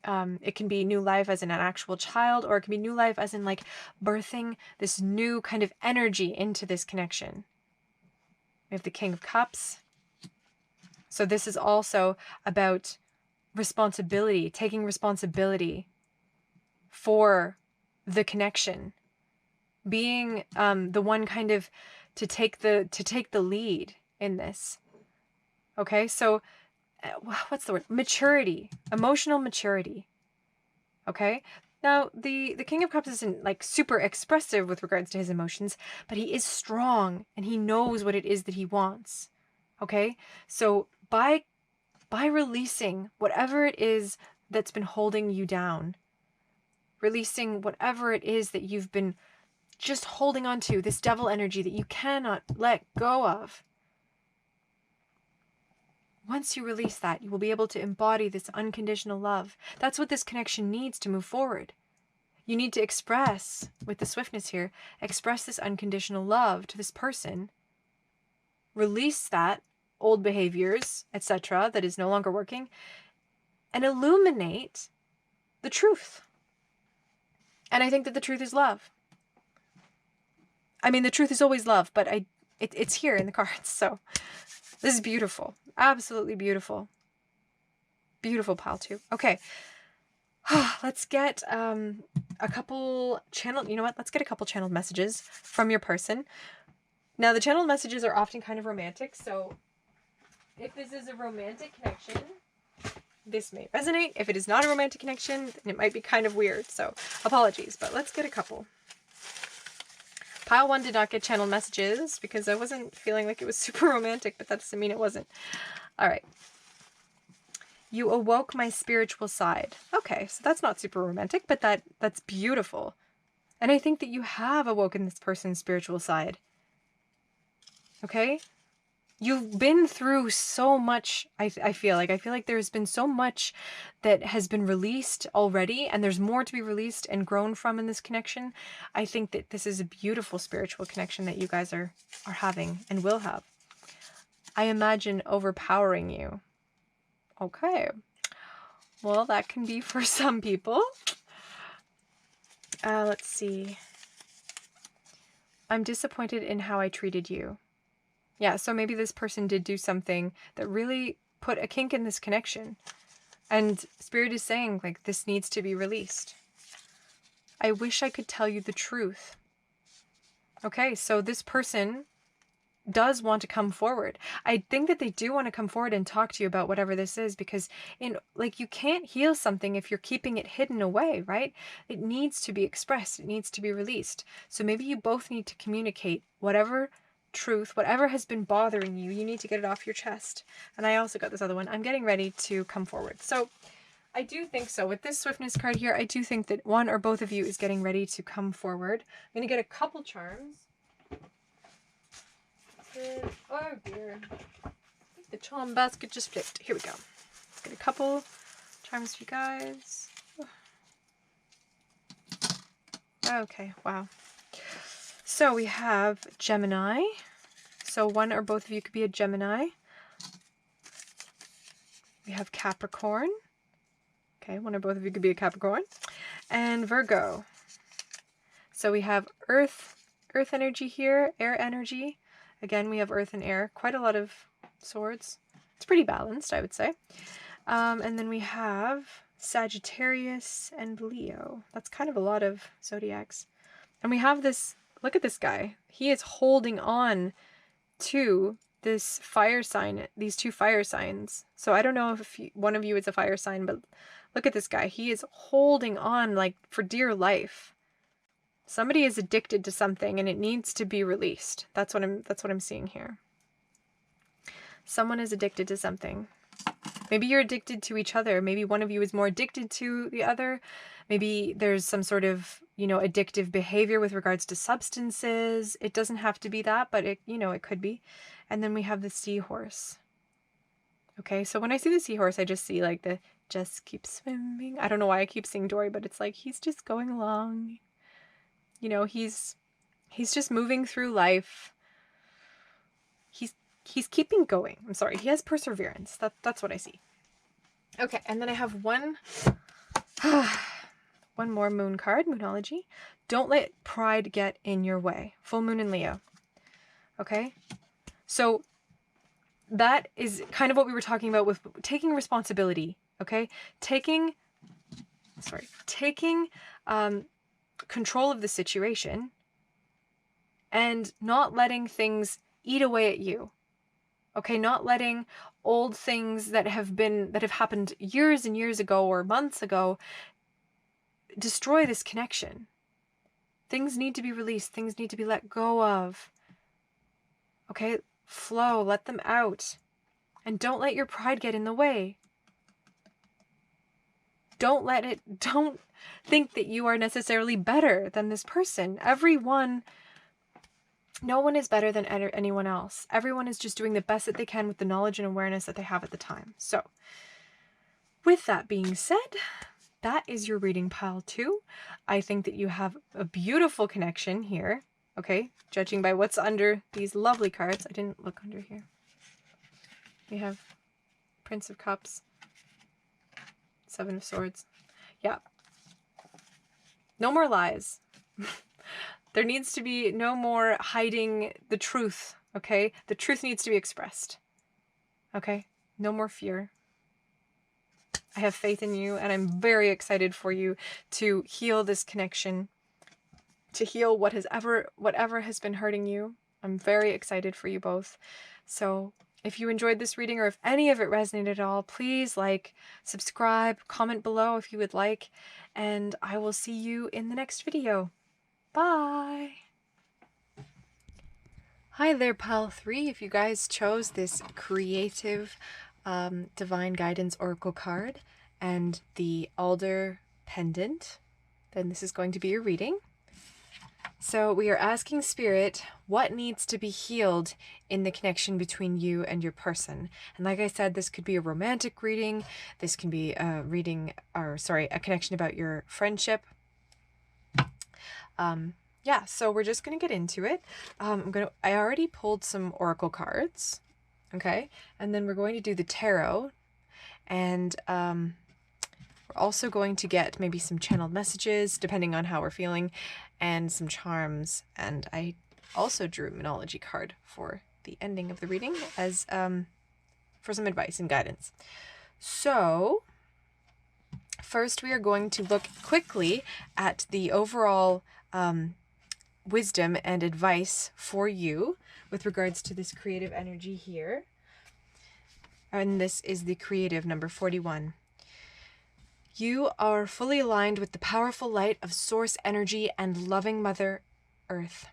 It can be new life as in an actual child, or it can be new life as in like birthing this new kind of energy into this connection. We have the King of Cups. So this is also about responsibility, taking responsibility for the connection, being the one kind of to take the lead in this. Okay, so what's the word? Maturity, emotional maturity. Okay. Now, the King of Cups isn't like super expressive with regards to his emotions, but he is strong and he knows what it is that he wants. Okay? So by releasing whatever it is that's been holding you down, releasing whatever it is that you've been just holding on to, this devil energy that you cannot let go of. Once you release that, you will be able to embody this unconditional love. That's what this connection needs to move forward. You need to express, with the swiftness here, express this unconditional love to this person. Release that old behaviors, etc., that is no longer working, and illuminate the truth. And I think that the truth is love. I mean, the truth is always love, but it's here in the cards. So this is beautiful. Absolutely beautiful. Beautiful pile too. Okay. Let's get a couple channeled, you know what? Let's get a couple channeled messages from your person. Now, the channeled messages are often kind of romantic. So if this is a romantic connection, this may resonate. If it is not a romantic connection, then it might be kind of weird. So apologies, but let's get a couple. Pile 1 did not get channeled messages because I wasn't feeling like it was super romantic, but that doesn't mean it wasn't. All right. You awoke my spiritual side. Okay, so that's not super romantic, but that's beautiful. And I think that you have awoken this person's spiritual side. Okay? You've been through so much, I feel like there's been so much that has been released already, and there's more to be released and grown from in this connection. I think that this is a beautiful spiritual connection that you guys are having and will have. I imagine overpowering you. Okay. Well, that can be for some people. Let's see. I'm disappointed in how I treated you. Yeah, so maybe this person did do something that really put a kink in this connection. And Spirit is saying, like, this needs to be released. I wish I could tell you the truth. Okay, so this person does want to come forward. I think that they do want to come forward and talk to you about whatever this is, because you can't heal something if you're keeping it hidden away, right? It needs to be expressed. It needs to be released. So maybe you both need to communicate whatever truth, whatever has been bothering you, you need to get it off your chest. And I also got this other one. I'm getting ready to come forward. So I do think so. With this swiftness card here, I do think that one or both of you is getting ready to come forward. I'm going to get a couple charms. Oh dear. The charm basket just flipped. Here we go. Let's get a couple charms for you guys. Okay, wow. So we have Gemini. So one or both of you could be a Gemini. We have Capricorn. Okay, one or both of you could be a Capricorn. And Virgo. So we have Earth energy here, air energy. Again, we have Earth and air. Quite a lot of swords. It's pretty balanced, I would say. And then we have Sagittarius and Leo. That's kind of a lot of zodiacs. And we have this, look at this guy. He is holding on to this fire sign, these two fire signs. So I don't know if one of you is a fire sign, but look at this guy. He is holding on like for dear life. Somebody is addicted to something and it needs to be released. That's what I'm seeing here. Someone is addicted to something. Maybe you're addicted to each other. Maybe one of you is more addicted to the other. Maybe there's some sort of, addictive behavior with regards to substances. It doesn't have to be that, but it could be. And then we have the seahorse. Okay, so when I see the seahorse, I just see like the just keep swimming. I don't know why I keep seeing Dory, but it's like he's just going along. He's just moving through life. He's keeping going. I'm sorry. He has perseverance. That's what I see. Okay, and then I have one more moon card, Moonology. Don't let pride get in your way. Full moon in Leo. Okay? So that is kind of what we were talking about with taking responsibility, okay? Taking control of the situation and not letting things eat away at you. Okay, not letting old things that have happened years and years ago or months ago destroy this connection. Things need to be released. Things need to be let go of. Okay, flow, let them out. And don't let your pride get in the way. don't think that you are necessarily better than this person. No one is better than anyone else. Everyone is just doing the best that they can with the knowledge and awareness that they have at the time. So, with that being said, that is your reading pile 2. I think that you have a beautiful connection here, okay? Judging by what's under these lovely cards. I didn't look under here. We have Prince of Cups, Seven of Swords. Yeah. No more lies. There needs to be no more hiding the truth, okay? The truth needs to be expressed, okay? No more fear. I have faith in you, and I'm very excited for you to heal this connection, to heal whatever has been hurting you. I'm very excited for you both. So if you enjoyed this reading, or if any of it resonated at all, please like, subscribe, comment below if you would like, and I will see you in the next video. Bye! Hi there, Pile 3. If you guys chose this creative Divine Guidance Oracle card and the Alder Pendant, then this is going to be your reading. So we are asking Spirit, what needs to be healed in the connection between you and your person? And like I said, this could be a romantic reading. This can be a connection about your friendship. Yeah, so we're just going to get into it. I already pulled some oracle cards, okay? And then we're going to do the tarot, and we're also going to get maybe some channeled messages, depending on how we're feeling, and some charms. And I also drew a Monology card for the ending of the reading as for some advice and guidance. So first we are going to look quickly at the overall wisdom and advice for you with regards to this creative energy here. And this is the creative number 41. You are fully aligned with the powerful light of source energy and loving Mother Earth.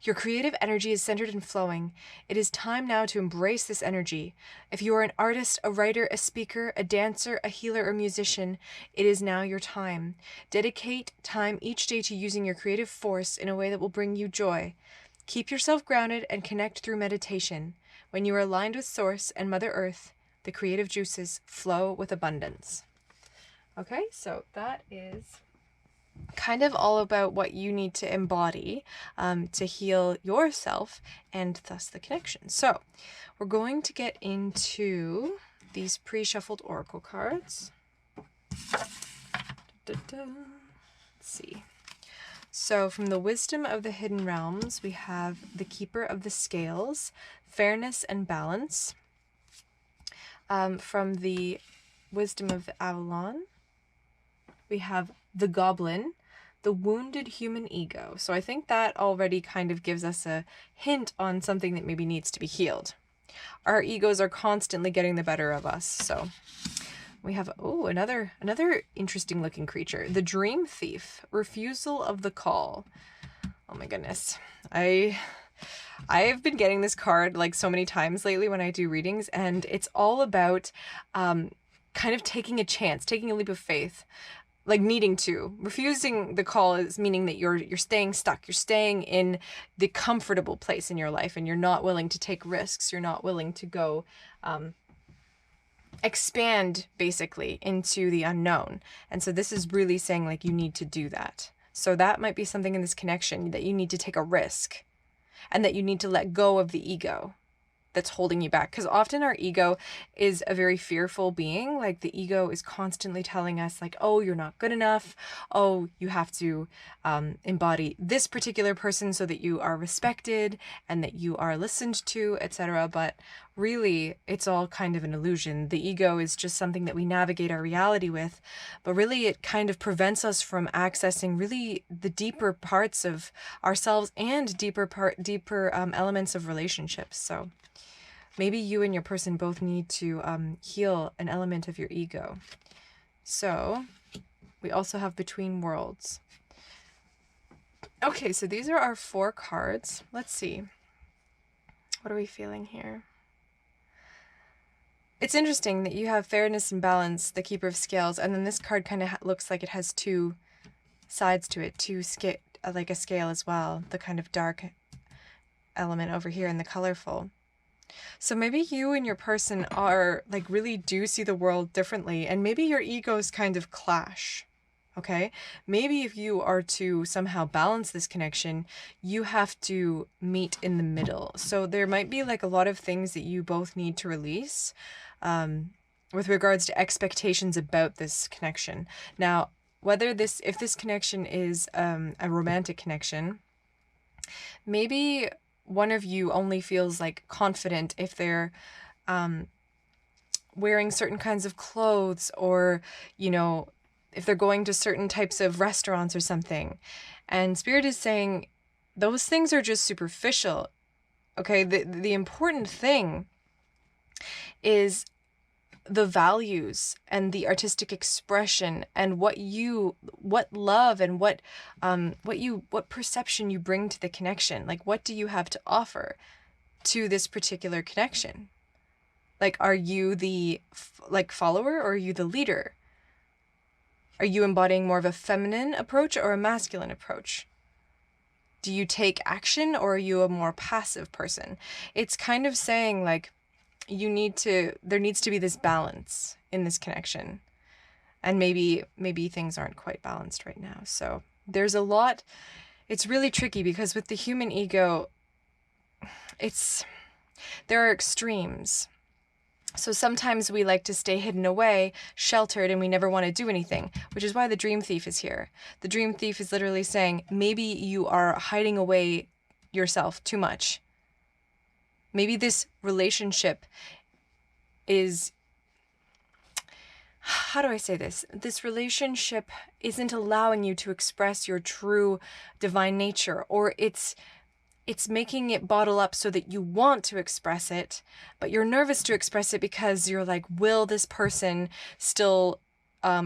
Your creative energy is centered and flowing. It is time now to embrace this energy. If you are an artist, a writer, a speaker, a dancer, a healer, or musician, it is now your time. Dedicate time each day to using your creative force in a way that will bring you joy. Keep yourself grounded and connect through meditation. When you are aligned with Source and Mother Earth, the creative juices flow with abundance. Okay, so that is kind of all about what you need to embody to heal yourself and thus the connection. So we're going to get into these pre-shuffled oracle cards. Let's see. So from the Wisdom of the Hidden Realms, we have the Keeper of the Scales, Fairness and Balance. From the Wisdom of the Avalon, we have the Goblin, the Wounded Human Ego. So I think that already kind of gives us a hint on something that maybe needs to be healed. Our egos are constantly getting the better of us. So we have, oh, another interesting looking creature. The Dream Thief, Refusal of the Call. Oh my goodness. I've been getting this card like so many times lately when I do readings, and it's all about kind of taking a chance, taking a leap of faith. Like needing to. Refusing the call is meaning that you're staying stuck. You're staying in the comfortable place in your life, and you're not willing to take risks. You're not willing to go expand basically into the unknown. And so this is really saying like you need to do that. So that might be something in this connection, that you need to take a risk and that you need to let go of the ego that's holding you back. Because often our ego is a very fearful being. Like the ego is constantly telling us like, oh, you're not good enough. Oh, you have to embody this particular person so that you are respected and that you are listened to, etc. But really, it's all kind of an illusion. The ego is just something that we navigate our reality with, but really it kind of prevents us from accessing really the deeper parts of ourselves and deeper elements of relationships. So maybe you and your person both need to heal an element of your ego. So we also have Between Worlds. Okay, so these are our 4 cards. Let's see. What are we feeling here? It's interesting that you have fairness and balance, the Keeper of Scales, and then this card kind of looks like it has two sides to it, like a scale as well, the kind of dark element over here and the colorful. So maybe you and your person are like really do see the world differently, and maybe your egos kind of clash. Okay, maybe if you are to somehow balance this connection, you have to meet in the middle. So there might be like a lot of things that you both need to release with regards to expectations about this connection. Now, if this connection is a romantic connection, maybe one of you only feels like confident if they're wearing certain kinds of clothes, or, you know, if they're going to certain types of restaurants or something. And Spirit is saying those things are just superficial. Okay, the important thing is the values and the artistic expression and what love and what perception you bring to the connection. Like, what do you have to offer to this particular connection? Like, are you the follower, or are you the leader? Are you embodying more of a feminine approach or a masculine approach? Do you take action, or are you a more passive person? It's kind of saying like there needs to be this balance in this connection. And maybe things aren't quite balanced right now. So there's a lot. It's really tricky because with the human ego, there are extremes. So sometimes we like to stay hidden away, sheltered, and we never want to do anything, which is why the dream thief is here. The dream thief is literally saying, maybe you are hiding away yourself too much. Maybe this relationship is, how do I say this? This relationship isn't allowing you to express your true divine nature, or it's making it bottle up so that you want to express it, but you're nervous to express it because you're like, will this person still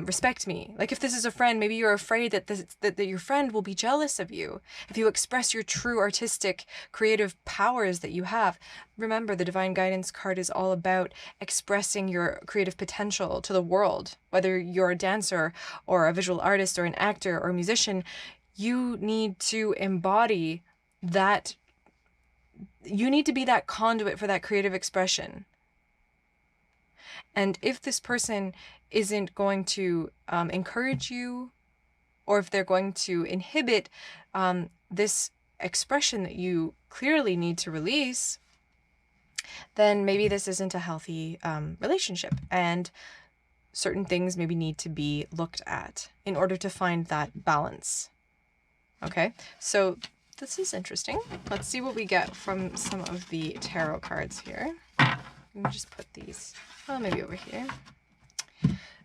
respect me? Like, if this is a friend, maybe you're afraid that your friend will be jealous of you if you express your true artistic, creative powers that you have. Remember, the Divine Guidance card is all about expressing your creative potential to the world. Whether you're a dancer or a visual artist or an actor or a musician, you need to embody that. You need to be that conduit for that creative expression. And if this person isn't going to encourage you, or if they're going to inhibit this expression that you clearly need to release, then maybe this isn't a healthy relationship, and certain things maybe need to be looked at in order to find that balance. Okay, so this is interesting. Let's see what we get from some of the tarot cards here. Let me just put these, maybe over here.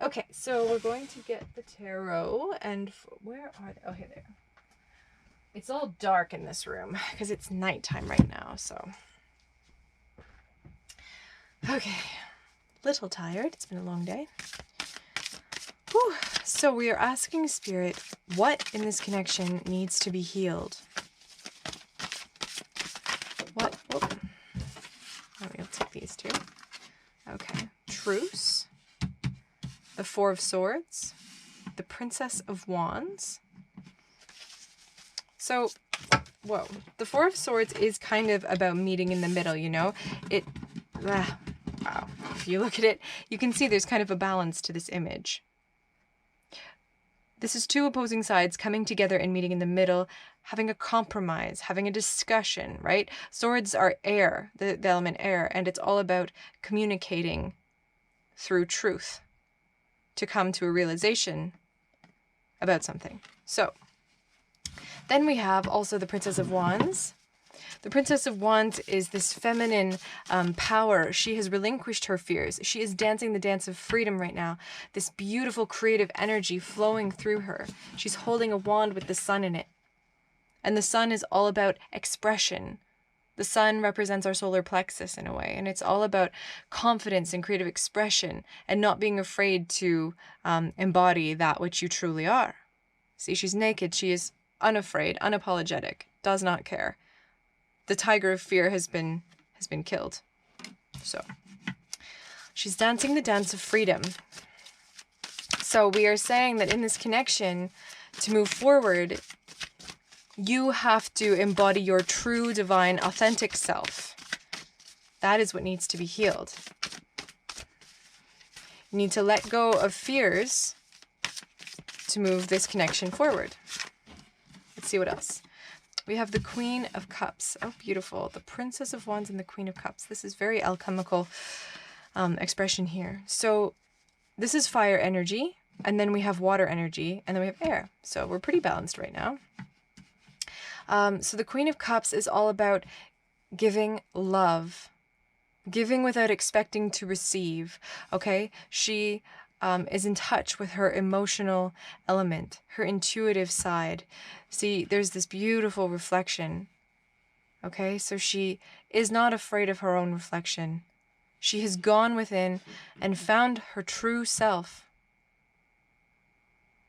Okay, so we're going to get the tarot, and where are they? Oh, here they are. It's all dark in this room because it's nighttime right now, so. Okay, little tired. It's been a long day. Whew. So we are asking Spirit, what in this connection needs to be healed? What? Oh, we'll take these two. Okay. Truce. The Four of Swords. The Princess of Wands. So, whoa. The Four of Swords is kind of about meeting in the middle, you know? Wow. If you look at it, you can see there's kind of a balance to this image. This is two opposing sides coming together and meeting in the middle, having a compromise, having a discussion, right? Swords are air, the element air, and it's all about communicating through truth to come to a realization about something. So, then we have also the Princess of Wands. The Princess of Wands is this feminine power. She has relinquished her fears. She is dancing the dance of freedom right now. This beautiful creative energy flowing through her. She's holding a wand with the sun in it. And the sun is all about expression. The sun represents our solar plexus in a way. And it's all about confidence and creative expression and not being afraid to embody that which you truly are. See, she's naked. She is unafraid, unapologetic, does not care. The tiger of fear has been killed. So She's dancing the dance of freedom. So we are saying that in this connection, to move forward, you have to embody your true, divine, authentic self. That is what needs to be healed. You need to let go of fears to move this connection forward. Let's see what else. We have the Queen of Cups. Oh, beautiful. The Princess of Wands and the Queen of Cups. This is very alchemical expression here. So this is fire energy, and then we have water energy, and then we have air. So we're pretty balanced right now. So the Queen of Cups is all about giving love, giving without expecting to receive, okay? She is in touch with her emotional element, her intuitive side. See, there's this beautiful reflection, okay? So she is not afraid of her own reflection. She has gone within and found her true self.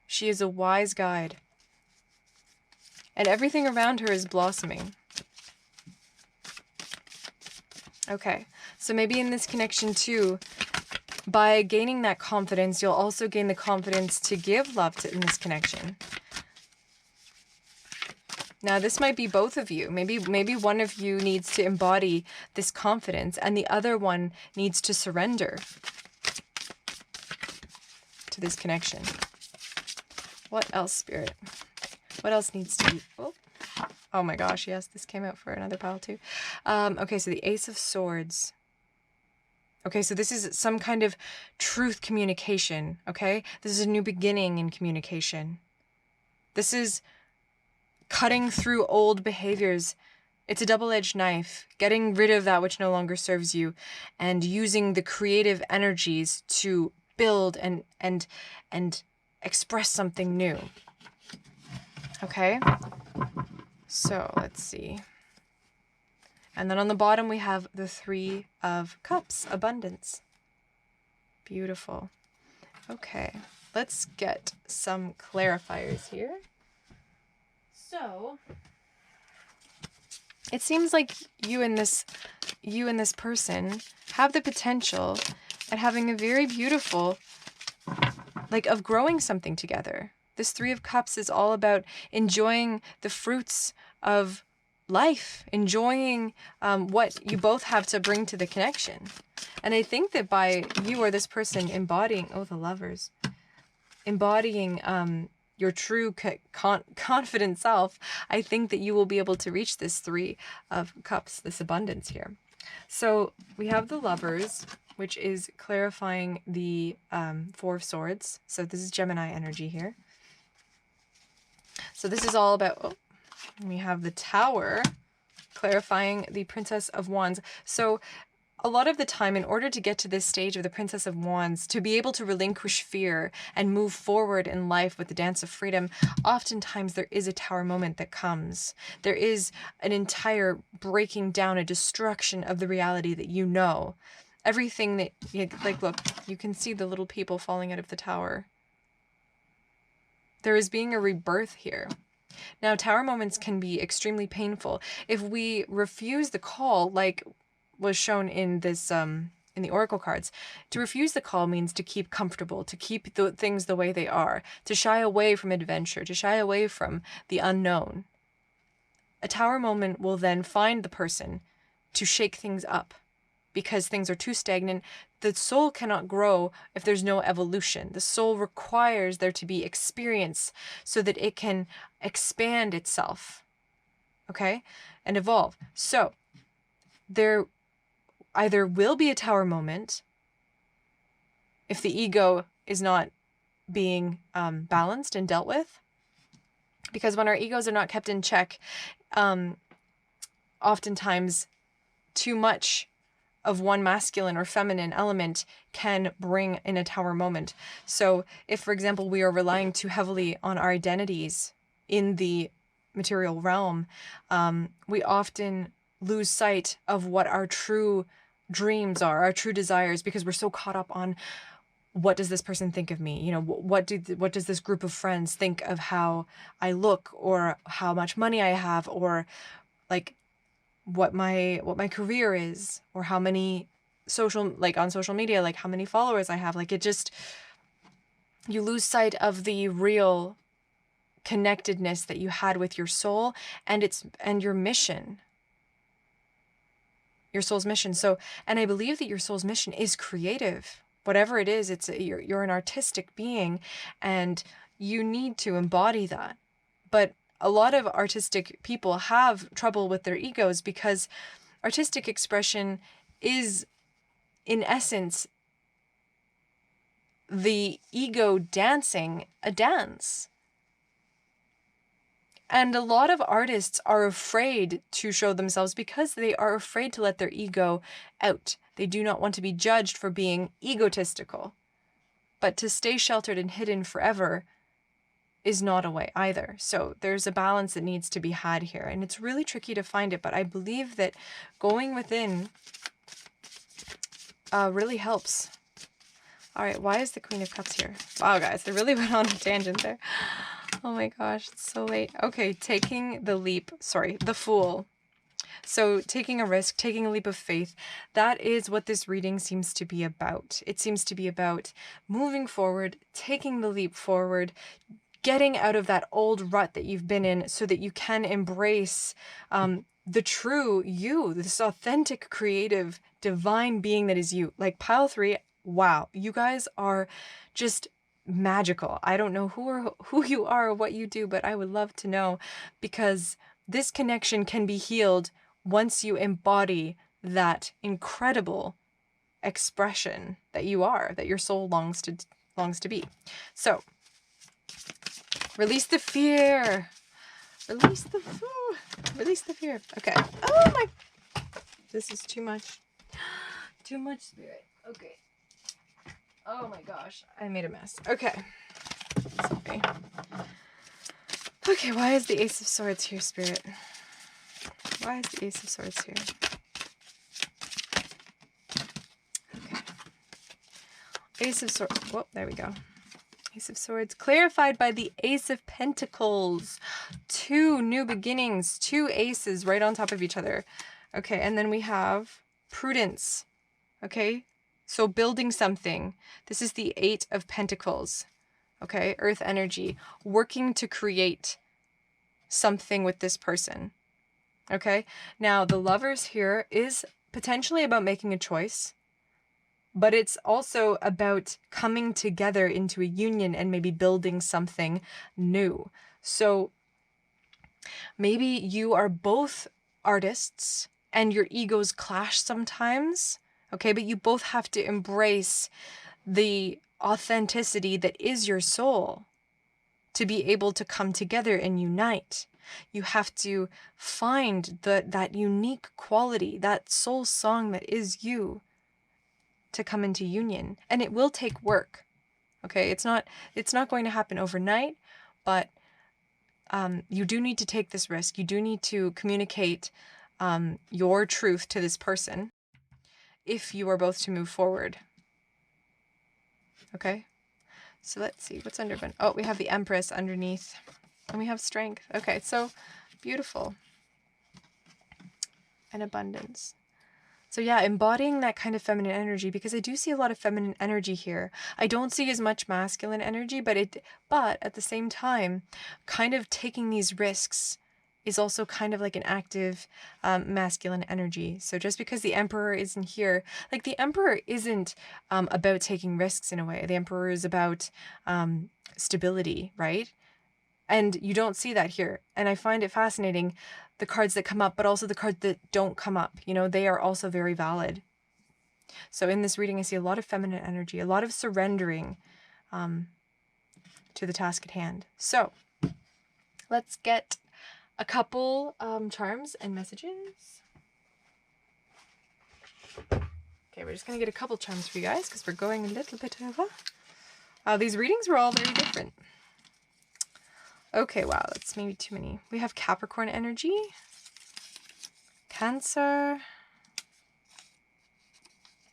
She is a wise guide. And everything around her is blossoming. Okay, so maybe in this connection too, by gaining that confidence, you'll also gain the confidence to give love in this connection. Now, this might be both of you. Maybe one of you needs to embody this confidence and the other one needs to surrender to this connection. What else, Spirit? What else needs to be... Oh my gosh, yes, this came out for another pile too. Okay, so the Ace of Swords. Okay, so this is some kind of truth communication, okay? This is a new beginning in communication. This is cutting through old behaviors. It's a double-edged knife, getting rid of that which no longer serves you and using the creative energies to build and express something new. Okay? So let's see. And then on the bottom we have the Three of Cups, abundance. Beautiful. Okay, let's get some clarifiers here. So it seems like you and this person have the potential at having a very beautiful, like, of growing something together. This Three of Cups is all about enjoying the fruits of life, enjoying what you both have to bring to the connection. And I think that by you or this person embodying, oh, the Lovers, embodying your true confident self, I think that you will be able to reach this Three of Cups, this abundance here. So we have the Lovers, which is clarifying the Four of Swords. So this is Gemini energy here. So this is all about, we have the Tower, clarifying the Princess of Wands. So a lot of the time, in order to get to this stage of the Princess of Wands, to be able to relinquish fear and move forward in life with the Dance of Freedom, oftentimes there is a Tower moment that comes. There is an entire breaking down, a destruction of the reality that you know. Everything that, like, look, you can see the little people falling out of the tower. There is being a rebirth here. Now, Tower moments can be extremely painful. If we refuse the call, like was shown in this, in the Oracle cards, to refuse the call means to keep comfortable, to keep the things the way they are, to shy away from adventure, to shy away from the unknown. A Tower moment will then find the person to shake things up because things are too stagnant. The soul cannot grow if there's no evolution. The soul requires there to be experience so that it can expand itself, okay, and evolve. So there either will be a Tower moment if the ego is not being balanced and dealt with, because when our egos are not kept in check, oftentimes too much of one masculine or feminine element can bring in a Tower moment. So if, for example, we are relying too heavily on our identities in the material realm, we often lose sight of what our true dreams are, our true desires, because we're so caught up on what does this person think of me? You know, what does this group of friends think of how I look, or how much money I have, or like what my career is, or how many on social media, like how many followers I have. Like it just, you lose sight of the real connectedness that you had with your soul and your mission, your soul's mission. So, and I believe that your soul's mission is creative. Whatever it is, you're an artistic being, and you need to embody that. But a lot of artistic people have trouble with their egos because artistic expression is, in essence, the ego dancing a dance. And a lot of artists are afraid to show themselves because they are afraid to let their ego out. They do not want to be judged for being egotistical. But to stay sheltered and hidden forever is not a way either. So there's a balance that needs to be had here. And it's really tricky to find it, but I believe that going within really helps. All right, why is the Queen of Cups here? Wow, guys, I really went on a tangent there. Oh my gosh, it's so late. Okay, taking the leap. Sorry, the Fool. So taking a risk, taking a leap of faith, that is what this reading seems to be about. It seems to be about moving forward, taking the leap forward, getting out of that old rut that you've been in so that you can embrace the true you, this authentic, creative, divine being that is you. Like pile 3, wow, you guys are just magical. I don't know who you are or what you do, but I would love to know, because this connection can be healed once you embody that incredible expression that you are, that your soul longs to be. So release the fear. Release the fear. Okay. Oh my, this is too much. Too much spirit. Okay. Oh my gosh, I made a mess. Okay. Sorry. Okay, why is the Ace of Swords here, Spirit? Why is the Ace of Swords here? Okay. Ace of Swords. Whoa, there we go. Ace of Swords clarified by the Ace of Pentacles. 2 new beginnings, 2 aces right on top of each other. Okay, and then we have Prudence. Okay, so building something. This is the 8 of Pentacles. Okay, Earth energy. Working to create something with this person. Okay, now the Lovers here is potentially about making a choice, but it's also about coming together into a union and maybe building something new. So maybe you are both artists and your egos clash sometimes. Okay, but you both have to embrace the authenticity that is your soul to be able to come together and unite. You have to find that unique quality, that soul song that is you, to come into union. And it will take work. Okay, it's not going to happen overnight, but you do need to take this risk. You do need to communicate your truth to this person if you are both to move forward. Okay, so let's see what's under. Oh, we have the Empress underneath, and we have Strength. Okay, so beautiful. And Abundance. So yeah, embodying that kind of feminine energy, because I do see a lot of feminine energy here. I don't see as much masculine energy, but at the same time, kind of taking these risks is also kind of like an active masculine energy. So just because the Emperor isn't here, like the Emperor isn't about taking risks in a way. The Emperor is about stability, right? And you don't see that here. And I find it fascinating, the cards that come up, but also the cards that don't come up. You know, they are also very valid. So in this reading, I see a lot of feminine energy, a lot of surrendering to the task at hand. So let's get a couple charms and messages. Okay, we're just going to get a couple charms for you guys because we're going a little bit over. These readings were all very different. Okay, wow, that's maybe too many. We have Capricorn energy, Cancer,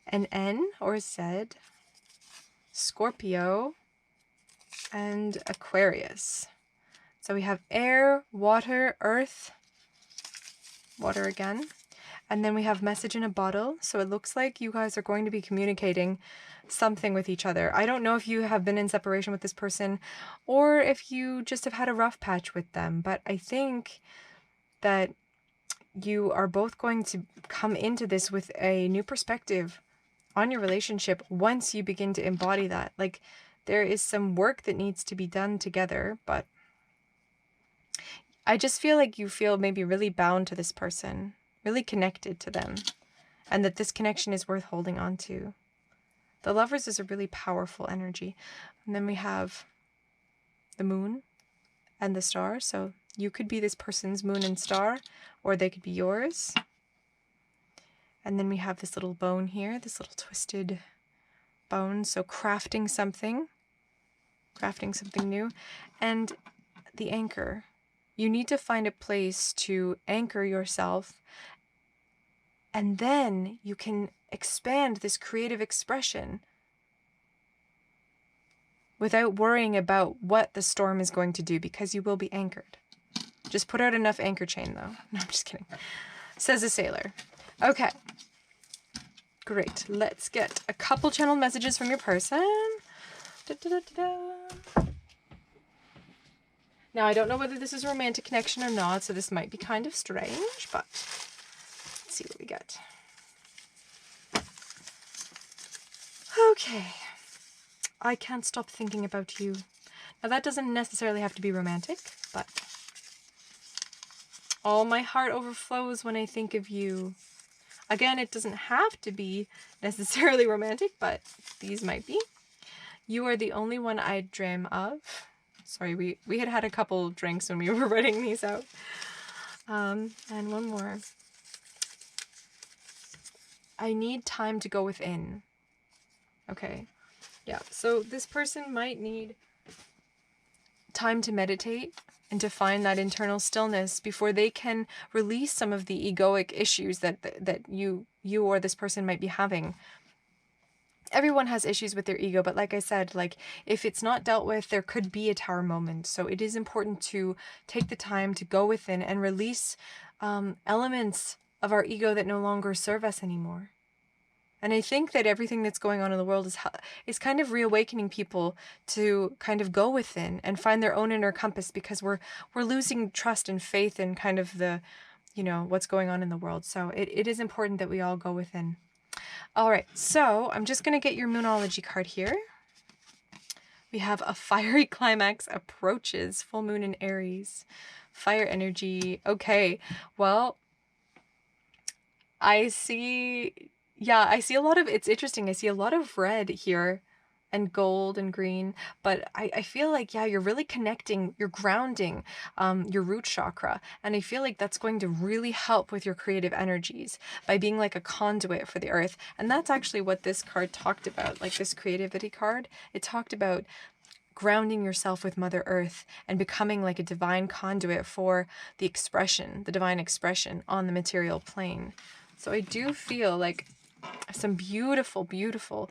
an N or Z, Scorpio, and Aquarius. So we have air, water, earth, water again, And then we have message in a bottle. So it looks like you guys are going to be communicating something with each other. I don't know if you have been in separation with this person or if you just have had a rough patch with them, but I think that you are both going to come into this with a new perspective on your relationship once you begin to embody that. Like, there is some work that needs to be done together, but I just feel like you feel maybe really bound to this person, really connected to them, and that this connection is worth holding on to. The Lovers is a really powerful energy. And then we have the moon and the star. So you could be this person's moon and star, or they could be yours. And then we have this little bone here, this little twisted bone. So crafting something new. And the anchor. You need to find a place to anchor yourself, and then you can expand this creative expression without worrying about what the storm is going to do, because you will be anchored. Just put out enough anchor chain, though. No, I'm just kidding. Says a sailor. Okay. Great. Let's get a couple channeled messages from your person. Da, da, da, da, da. Now, I don't know whether this is a romantic connection or not, so this might be kind of strange, but let's see what we get. Okay. I can't stop thinking about you. Now, that doesn't necessarily have to be romantic, but oh, my heart overflows when I think of you. Again, it doesn't have to be necessarily romantic, but these might be. You are the only one I dream of. Sorry, we had had a couple drinks when we were writing these out. And one more. I need time to go within. Okay. Yeah, so this person might need time to meditate and to find that internal stillness before they can release some of the egoic issues that you or this person might be having. Everyone has issues with their ego, but like I said, like, if it's not dealt with, there could be a tower moment. So it is important to take the time to go within and release elements of our ego that no longer serve us anymore. And I think that everything that's going on in the world is kind of reawakening people to kind of go within and find their own inner compass, because we're losing trust and faith in kind of the, you know, what's going on in the world. So it is important that we all go within. All right, so I'm just going to get your Moonology card here. We have a fiery climax approaches, full moon in Aries, fire energy. Okay, well, I see a lot of, it's interesting. I see a lot of red here and gold and green, but I feel like, yeah, you're really connecting, you're grounding your root chakra. And I feel like that's going to really help with your creative energies by being like a conduit for the earth. And that's actually what this card talked about, like this creativity card. It talked about grounding yourself with Mother Earth and becoming like a divine conduit for the expression, the divine expression on the material plane. So I do feel like some beautiful, beautiful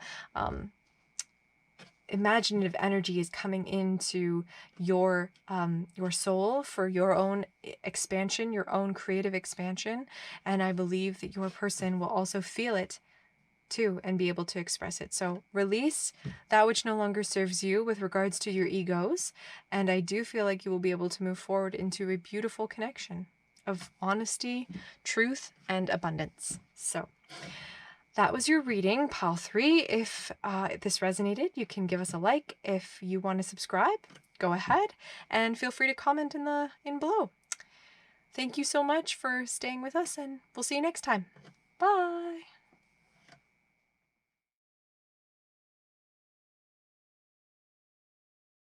imaginative energy is coming into your soul for your own expansion, your own creative expansion. And I believe that your person will also feel it too and be able to express it. So release that which no longer serves you with regards to your egos. And I do feel like you will be able to move forward into a beautiful connection of honesty, truth, and abundance. So that was your reading, pile 3. If this resonated, you can give us a like. If you want to subscribe, go ahead and feel free to comment in below. Thank you so much for staying with us, and we'll see you next time. Bye.